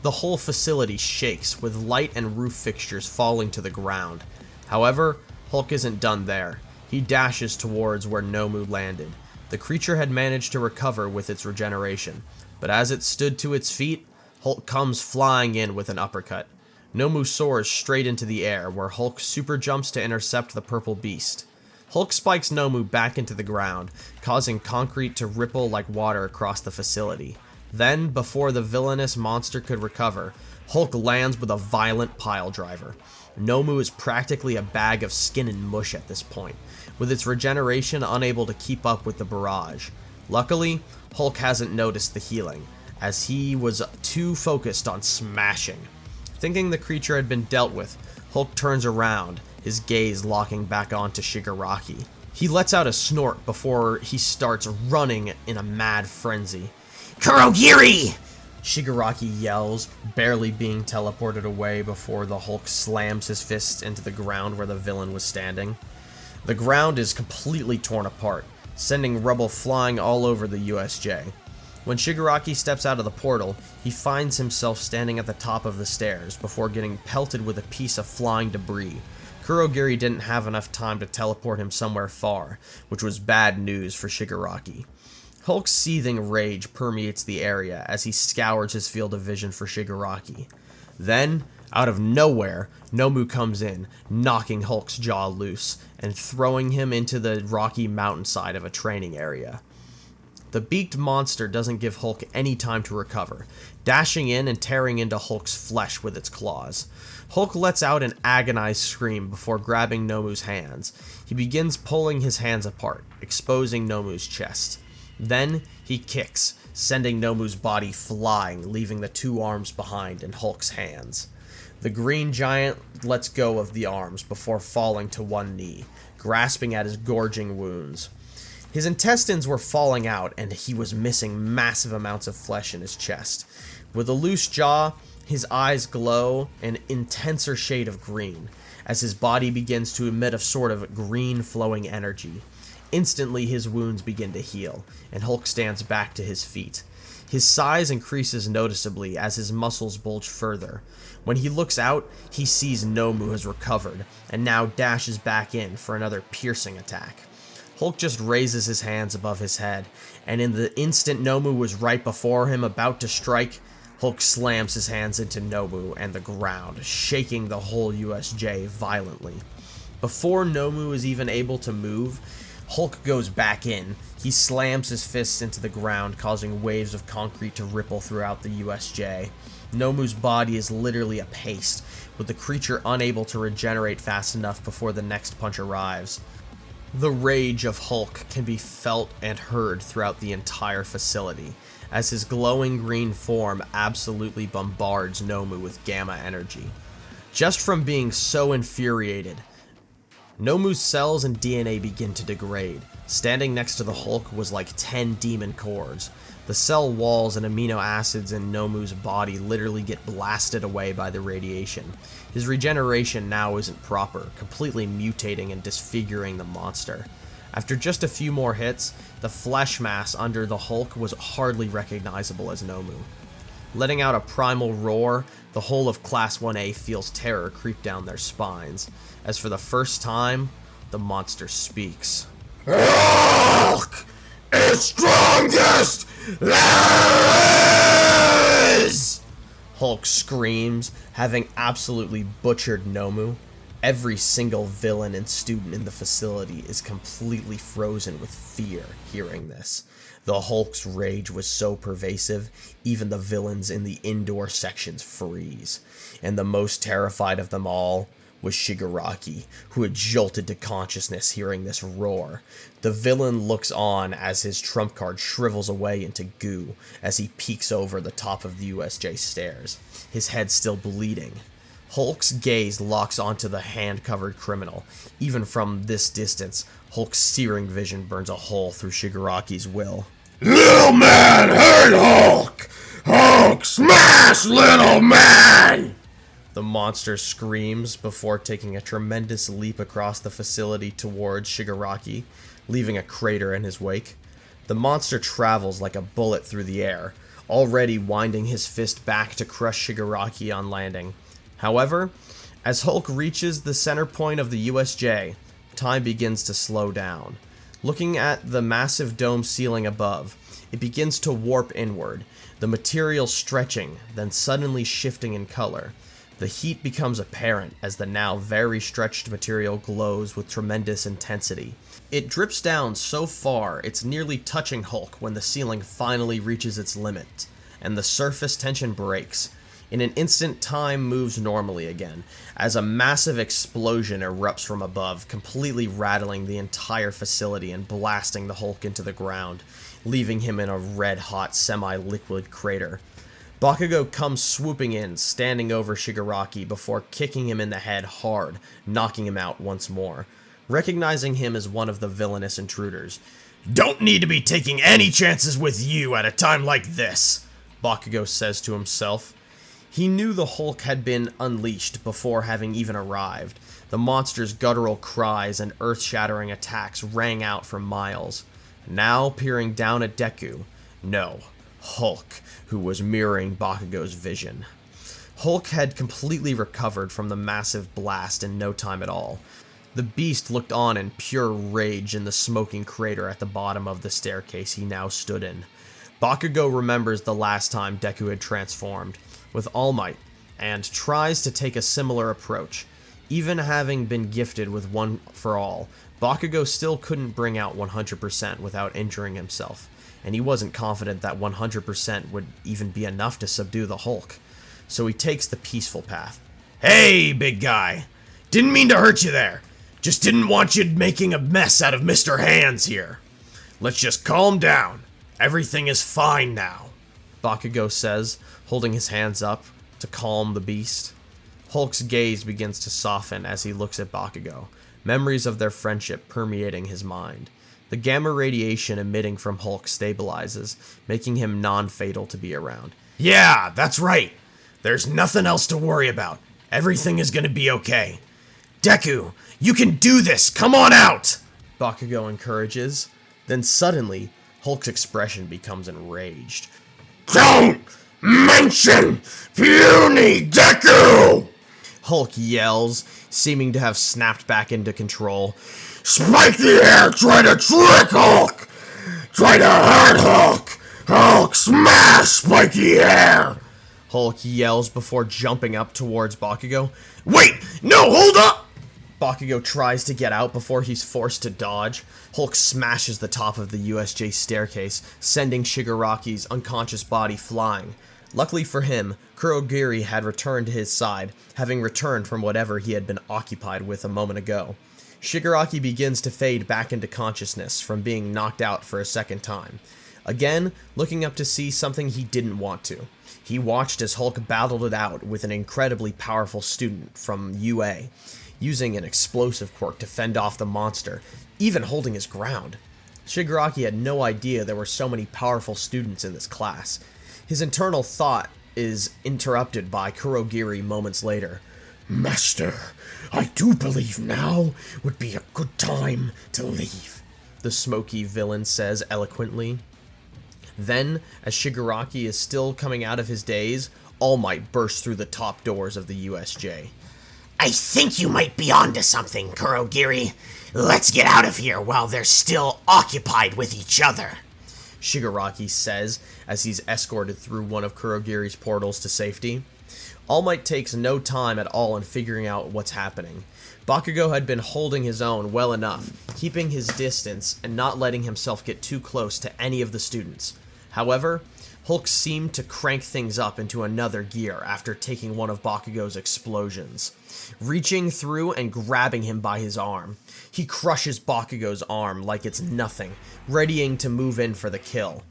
The whole facility shakes, with light and roof fixtures falling to the ground. However, Hulk isn't done there. He dashes towards where Nomu landed. The creature had managed to recover with its regeneration, but as it stood to its feet, Hulk comes flying in with an uppercut. Nomu soars straight into the air, where Hulk super jumps to intercept the purple beast. Hulk spikes Nomu back into the ground, causing concrete to ripple like water across the facility. Then, before the villainous monster could recover, Hulk lands with a violent pile driver. Nomu is practically a bag of skin and mush at this point, with its regeneration unable to keep up with the barrage. Luckily, Hulk hasn't noticed the healing, as he was too focused on smashing. Thinking the creature had been dealt with, Hulk turns around, his gaze locking back onto Shigaraki. He lets out a snort before he starts running in a mad frenzy. Kurogiri! Shigaraki yells, barely being teleported away before the Hulk slams his fist into the ground where the villain was standing. The ground is completely torn apart, sending rubble flying all over the USJ. When Shigaraki steps out of the portal, he finds himself standing at the top of the stairs before getting pelted with a piece of flying debris. Kurogiri didn't have enough time to teleport him somewhere far, which was bad news for Shigaraki. Hulk's seething rage permeates the area as he scours his field of vision for Shigaraki. Then, out of nowhere, Nomu comes in, knocking Hulk's jaw loose and throwing him into the rocky mountainside of a training area. The beaked monster doesn't give Hulk any time to recover, dashing in and tearing into Hulk's flesh with its claws. Hulk lets out an agonized scream before grabbing Nomu's hands. He begins pulling his hands apart, exposing Nomu's chest. Then, he kicks, sending Nomu's body flying, leaving the two arms behind in Hulk's hands. The green giant lets go of the arms before falling to one knee, grasping at his gorging wounds. His intestines were falling out, and he was missing massive amounts of flesh in his chest. With a loose jaw, his eyes glow an intenser shade of green, as his body begins to emit a sort of green flowing energy. Instantly, his wounds begin to heal, and Hulk stands back to his feet. His size increases noticeably as his muscles bulge further. When he looks out, he sees Nomu has recovered, and now dashes back in for another piercing attack. Hulk just raises his hands above his head, and in the instant Nomu was right before him about to strike, Hulk slams his hands into Nomu and the ground, shaking the whole USJ violently. Before Nomu is even able to move, Hulk goes back in. He slams his fists into the ground, causing waves of concrete to ripple throughout the USJ. Nomu's body is literally a paste, with the creature unable to regenerate fast enough before the next punch arrives. The rage of Hulk can be felt and heard throughout the entire facility, as his glowing green form absolutely bombards Nomu with gamma energy. Just from being so infuriated, Nomu's cells and DNA begin to degrade. Standing next to the Hulk was like 10 demon cores. The cell walls and amino acids in Nomu's body literally get blasted away by the radiation. His regeneration now isn't proper, completely mutating and disfiguring the monster. After just a few more hits, the flesh mass under the Hulk was hardly recognizable as Nomu. Letting out a primal roar, the whole of Class 1A feels terror creep down their spines, as for the first time, the monster speaks. Hulk is strongest there is! Hulk screams, having absolutely butchered Nomu. Every single villain and student in the facility is completely frozen with fear hearing this. The Hulk's rage was so pervasive, even the villains in the indoor sections freeze. And the most terrified of them all was Shigaraki, who had jolted to consciousness hearing this roar. The villain looks on as his trump card shrivels away into goo as he peeks over the top of the USJ stairs, his head still bleeding. Hulk's gaze locks onto the hand-covered criminal. Even from this distance, Hulk's searing vision burns a hole through Shigaraki's will. Little man hurt Hulk! Hulk smash little man! The monster screams before taking a tremendous leap across the facility towards Shigaraki, leaving a crater in his wake. The monster travels like a bullet through the air, already winding his fist back to crush Shigaraki on landing. However, as Hulk reaches the center point of the USJ, time begins to slow down. Looking at the massive dome ceiling above, it begins to warp inward, the material stretching, then suddenly shifting in color. The heat becomes apparent as the now very stretched material glows with tremendous intensity. It drips down so far it's nearly touching Hulk when the ceiling finally reaches its limit, and the surface tension breaks. In an instant, time moves normally again, as a massive explosion erupts from above, completely rattling the entire facility and blasting the Hulk into the ground, leaving him in a red-hot, semi-liquid crater. Bakugo comes swooping in, standing over Shigaraki before kicking him in the head hard, knocking him out once more. Recognizing him as one of the villainous intruders. Don't need to be taking any chances with you at a time like this, Bakugo says to himself. He knew the Hulk had been unleashed before having even arrived. The monster's guttural cries and earth-shattering attacks rang out for miles. Now, peering down at Deku, no, Hulk, who was mirroring Bakugo's vision. Hulk had completely recovered from the massive blast in no time at all. The beast looked on in pure rage in the smoking crater at the bottom of the staircase he now stood in. Bakugo remembers the last time Deku had transformed, with All Might, and tries to take a similar approach. Even having been gifted with One for All, Bakugo still couldn't bring out 100% without injuring himself, and he wasn't confident that 100% would even be enough to subdue the Hulk. So he takes the peaceful path. Hey, big guy. Didn't mean to hurt you there. Just didn't want you making a mess out of Mr. Hands here. Let's just calm down. Everything is fine now, Bakugo says, holding his hands up to calm the beast. Hulk's gaze begins to soften as he looks at Bakugo, memories of their friendship permeating his mind. The gamma radiation emitting from Hulk stabilizes, making him non-fatal to be around. Yeah, that's right. There's nothing else to worry about. Everything is gonna be okay. Deku, you can do this! Come on out! Bakugo encourages. Then suddenly, Hulk's expression becomes enraged. Don't mention puny Deku! Hulk yells, seeming to have snapped back into control. Spiky hair, try to trick Hulk! Try to hurt Hulk! Hulk, smash spiky hair! Hulk yells before jumping up towards Bakugo. Wait! No, hold up! Bakugo tries to get out before he's forced to dodge. Hulk smashes the top of the USJ staircase, sending Shigaraki's unconscious body flying. Luckily for him, Kurogiri had returned to his side, having returned from whatever he had been occupied with a moment ago. Shigaraki begins to fade back into consciousness from being knocked out for a second time. Again, looking up to see something he didn't want to. He watched as Hulk battled it out with an incredibly powerful student from UA, using an explosive quirk to fend off the monster, even holding his ground. Shigaraki had no idea there were so many powerful students in this class. His internal thought is interrupted by Kurogiri moments later. Master, I do believe now would be a good time to leave, the smoky villain says eloquently. Then, as Shigaraki is still coming out of his daze, All Might bursts through the top doors of the USJ. I think you might be onto something, Kurogiri. Let's get out of here while they're still occupied with each other, Shigaraki says as he's escorted through one of Kurogiri's portals to safety. All Might takes no time at all in figuring out what's happening. Bakugo had been holding his own well enough, keeping his distance and not letting himself get too close to any of the students. However, Hulk seemed to crank things up into another gear after taking one of Bakugo's explosions, reaching through and grabbing him by his arm. He crushes Bakugo's arm like it's nothing, readying to move in for the kill.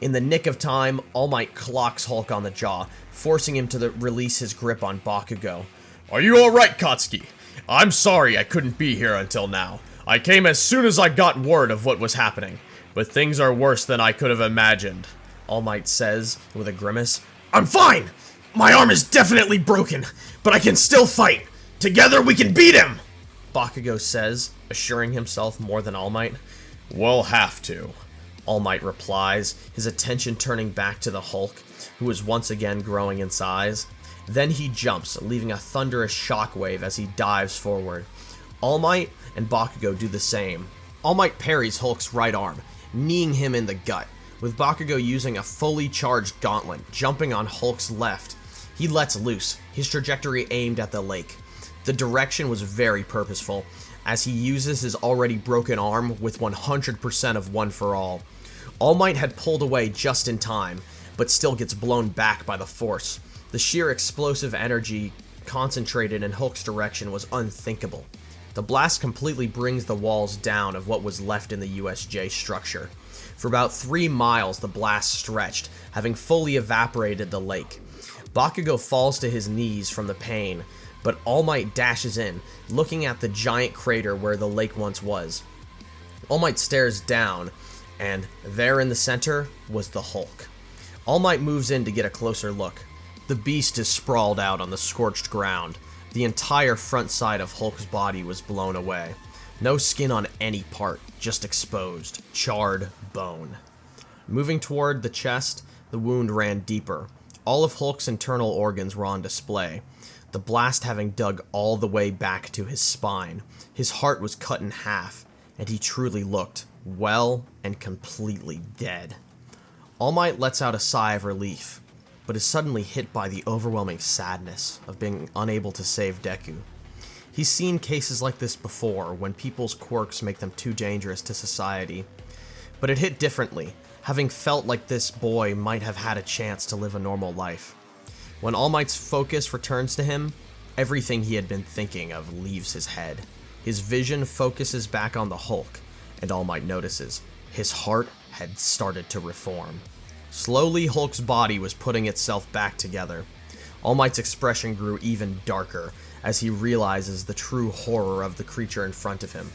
In the nick of time, All Might clocks Hulk on the jaw, forcing him to release his grip on Bakugo. Are you alright, Katsuki? I'm sorry I couldn't be here until now. I came as soon as I got word of what was happening, but things are worse than I could have imagined, All Might says with a grimace. I'm fine! My arm is definitely broken, but I can still fight! Together we can beat him! Bakugo says, assuring himself more than All Might. We'll have to, All Might replies, his attention turning back to the Hulk, who is once again growing in size. Then he jumps, leaving a thunderous shockwave as he dives forward. All Might and Bakugo do the same. All Might parries Hulk's right arm, kneeing him in the gut, with Bakugo using a fully charged gauntlet, jumping on Hulk's left. He lets loose, his trajectory aimed at the lake. The direction was very purposeful, as he uses his already broken arm with 100% of One for All. All Might had pulled away just in time, but still gets blown back by the force. The sheer explosive energy concentrated in Hulk's direction was unthinkable. The blast completely brings the walls down of what was left in the USJ structure. For about 3 miles, the blast stretched, having fully evaporated the lake. Bakugo falls to his knees from the pain, but All Might dashes in, looking at the giant crater where the lake once was. All Might stares down, and there in the center was the Hulk. All Might moves in to get a closer look. The beast is sprawled out on the scorched ground. The entire front side of Hulk's body was blown away. No skin on any part, just exposed, charred bone. Moving toward the chest, the wound ran deeper. All of Hulk's internal organs were on display, the blast having dug all the way back to his spine. His heart was cut in half, and he truly looked well and completely dead. All Might lets out a sigh of relief, but is suddenly hit by the overwhelming sadness of being unable to save Deku. He's seen cases like this before, when people's quirks make them too dangerous to society. But it hit differently, having felt like this boy might have had a chance to live a normal life. When All Might's focus returns to him, everything he had been thinking of leaves his head. His vision focuses back on the Hulk, and All Might notices his heart had started to reform. Slowly, Hulk's body was putting itself back together. All Might's expression grew even darker as he realizes the true horror of the creature in front of him.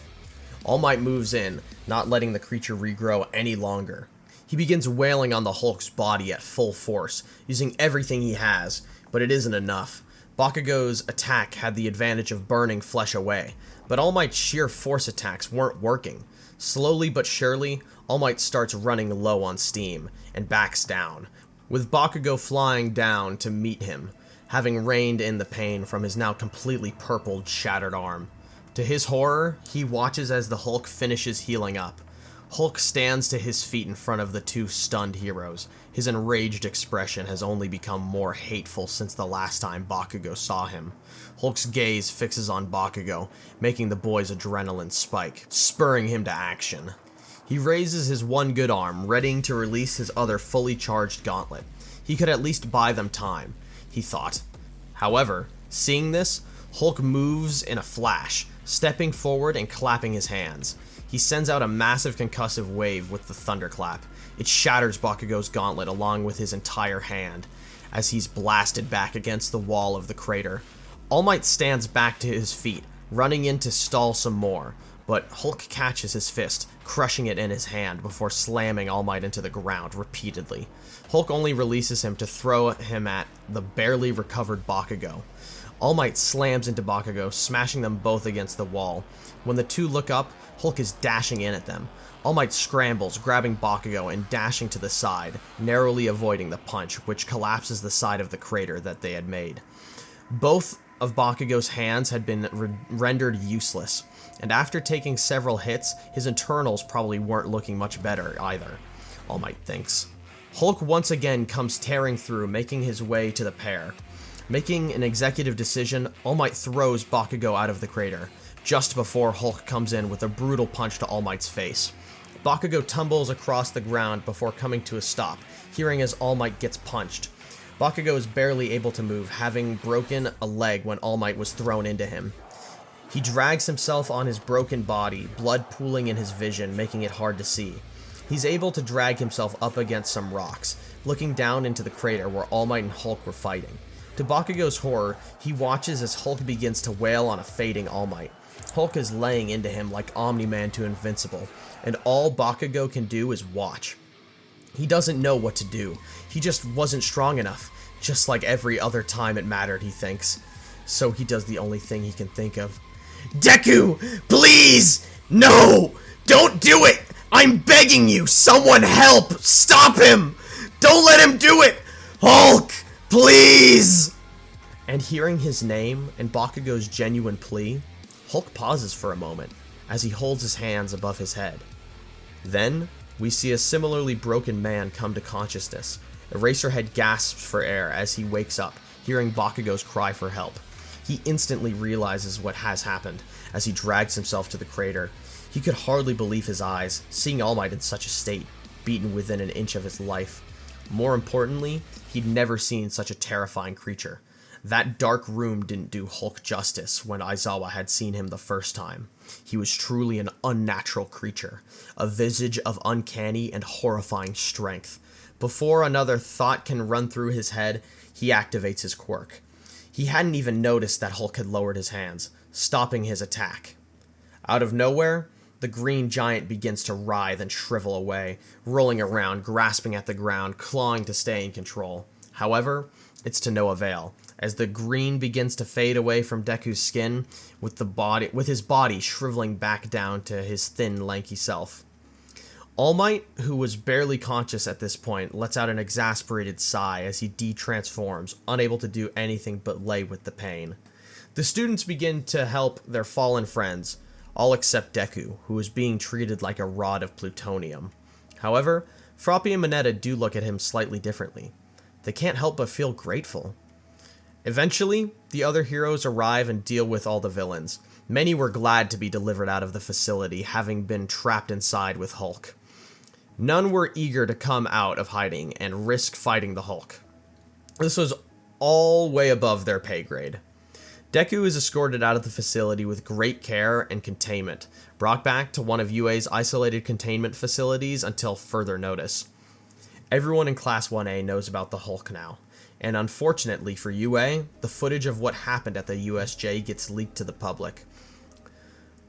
All Might moves in, not letting the creature regrow any longer. He begins wailing on the Hulk's body at full force, using everything he has, but it isn't enough. Bakugo's attack had the advantage of burning flesh away, but All Might's sheer force attacks weren't working. Slowly but surely, All Might starts running low on steam, and backs down, with Bakugo flying down to meet him, having reined in the pain from his now completely purpled, shattered arm. To his horror, he watches as the Hulk finishes healing up. Hulk stands to his feet in front of the two stunned heroes. His enraged expression has only become more hateful since the last time Bakugo saw him. Hulk's gaze fixes on Bakugo, making the boy's adrenaline spike, spurring him to action. He raises his one good arm, readying to release his other fully charged gauntlet. He could at least buy them time, he thought. However, seeing this, Hulk moves in a flash, stepping forward and clapping his hands. He sends out a massive concussive wave with the thunderclap. It shatters Bakugo's gauntlet along with his entire hand, as he's blasted back against the wall of the crater. All Might stands back to his feet, running in to stall some more, but Hulk catches his fist, crushing it in his hand before slamming All Might into the ground repeatedly. Hulk only releases him to throw him at the barely recovered Bakugo. All Might slams into Bakugo, smashing them both against the wall. When the two look up, Hulk is dashing in at them. All Might scrambles, grabbing Bakugo and dashing to the side, narrowly avoiding the punch, which collapses the side of the crater that they had made. Both of Bakugo's hands had been rendered useless, and after taking several hits, his internals probably weren't looking much better either, All Might thinks. Hulk once again comes tearing through, making his way to the pair. Making an executive decision, All Might throws Bakugo out of the crater, just before Hulk comes in with a brutal punch to All Might's face. Bakugo tumbles across the ground before coming to a stop, hearing as All Might gets punched. Bakugo is barely able to move, having broken a leg when All Might was thrown into him. He drags himself on his broken body, blood pooling in his vision, making it hard to see. He's able to drag himself up against some rocks, looking down into the crater where All Might and Hulk were fighting. To Bakugo's horror, he watches as Hulk begins to wail on a fading All Might. Hulk is laying into him like Omni-Man to Invincible, and all Bakugo can do is watch. He doesn't know what to do. He just wasn't strong enough, just like every other time it mattered, he thinks. So he does the only thing he can think of. Deku! Please! No! Don't do it! I'm begging you! Someone help! Stop him! Don't let him do it! Hulk! Please! And hearing his name and Bakugo's genuine plea, Hulk pauses for a moment as he holds his hands above his head. Then, we see a similarly broken man come to consciousness. Eraserhead gasps for air as he wakes up, hearing Bakugo's cry for help. He instantly realizes what has happened as he drags himself to the crater. He could hardly believe his eyes, seeing All Might in such a state, beaten within an inch of his life. More importantly, he'd never seen such a terrifying creature. That dark room didn't do Hulk justice when Aizawa had seen him the first time. He was truly an unnatural creature, a visage of uncanny and horrifying strength. Before another thought can run through his head, he activates his quirk. He hadn't even noticed that Hulk had lowered his hands, stopping his attack. Out of nowhere, the green giant begins to writhe and shrivel away, rolling around, grasping at the ground, clawing to stay in control. However, it's to no avail, as the green begins to fade away from Deku's skin, with his body shriveling back down to his thin, lanky self. All Might, who was barely conscious at this point, lets out an exasperated sigh as he de-transforms, unable to do anything but lay with the pain. The students begin to help their fallen friends, all except Deku, who is being treated like a rod of plutonium. However, Froppy and Mineta do look at him slightly differently. They can't help but feel grateful. Eventually, the other heroes arrive and deal with all the villains. Many were glad to be delivered out of the facility, having been trapped inside with Hulk. None were eager to come out of hiding and risk fighting the Hulk. This was all way above their pay grade. Deku is escorted out of the facility with great care and containment, brought back to one of UA's isolated containment facilities until further notice. Everyone in Class 1A knows about the Hulk now, and unfortunately for UA, the footage of what happened at the USJ gets leaked to the public.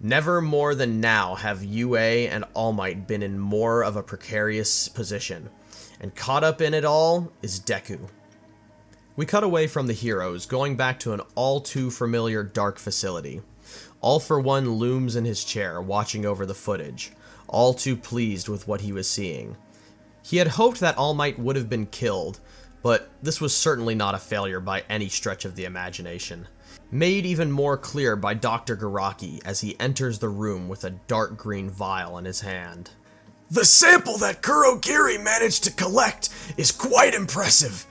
Never more than now have UA and All Might been in more of a precarious position, and caught up in it all is Deku. We cut away from the heroes, going back to an all too familiar dark facility. All for One looms in his chair, watching over the footage, all too pleased with what he was seeing. He had hoped that All Might would have been killed, but this was certainly not a failure by any stretch of the imagination. Made even more clear by Dr. Garaki as he enters the room with a dark green vial in his hand. The sample that Kurogiri managed to collect is quite impressive.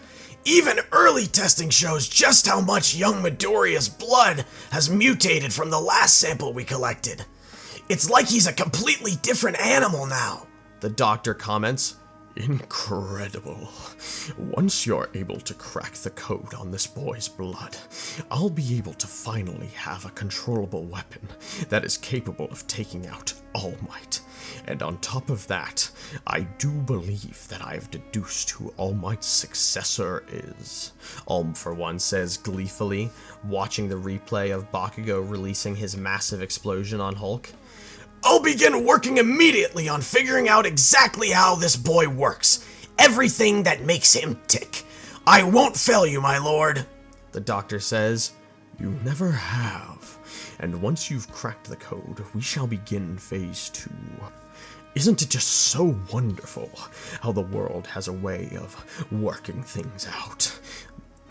Even early testing shows just how much young Midoriya's blood has mutated from the last sample we collected. It's like he's a completely different animal now, the doctor comments. Incredible. Once you're able to crack the code on this boy's blood, I'll be able to finally have a controllable weapon that is capable of taking out All Might. And on top of that, I do believe that I have deduced who All Might's successor is. All for One says gleefully, watching the replay of Bakugo releasing his massive explosion on Hulk. I'll begin working immediately on figuring out exactly how this boy works. Everything that makes him tick. I won't fail you, my lord, the doctor says. You never have. And once you've cracked the code, we shall begin phase 2. Isn't it just so wonderful how the world has a way of working things out?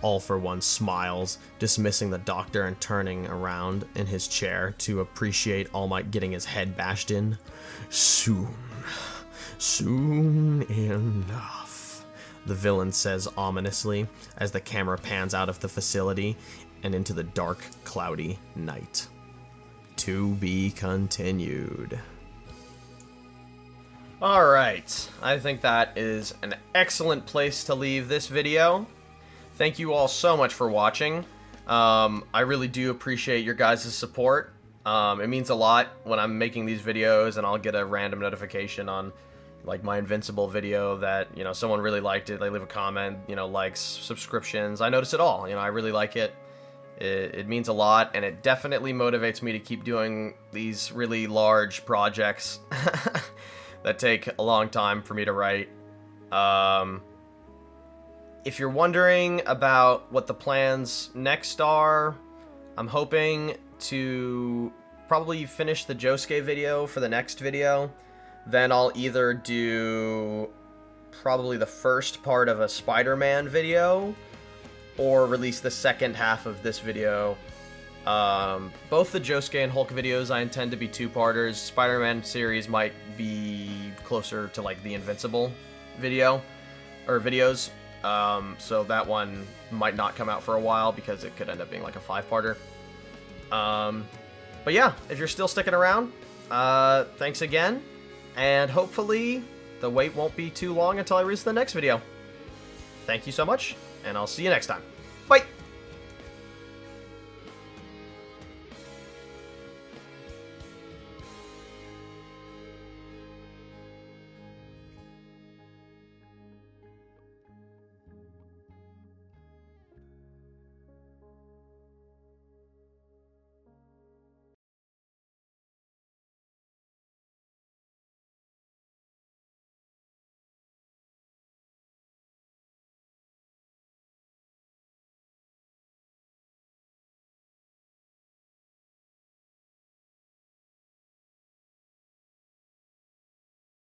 All for One smiles, dismissing the doctor and turning around in his chair to appreciate All Might getting his head bashed in. Soon enough, the villain says ominously as the camera pans out of the facility and into the dark, cloudy night. To be continued. Alright, I think that is an excellent place to leave this video. Thank you all so much for watching. I really do appreciate your guys' support. It means a lot when I'm making these videos and I'll get a random notification on like my Invincible video that, you know, someone really liked it. They leave a comment, you know, likes, subscriptions. I notice it all. You know, I really like it. It means a lot, and it definitely motivates me to keep doing these really large projects that take a long time for me to write. If you're wondering about what the plans next are, I'm hoping to probably finish the Josuke video for the next video. Then I'll either do probably the first part of a Spider-Man video or release the second half of this video. Both the Josuke and Hulk videos I intend to be two-parters. Spider-Man series might be closer to like the Invincible video or videos. So that one might not come out for a while because it could end up being like a 5-parter. But yeah, if you're still sticking around, thanks again. And hopefully the wait won't be too long until I release the next video. Thank you so much, and I'll see you next time.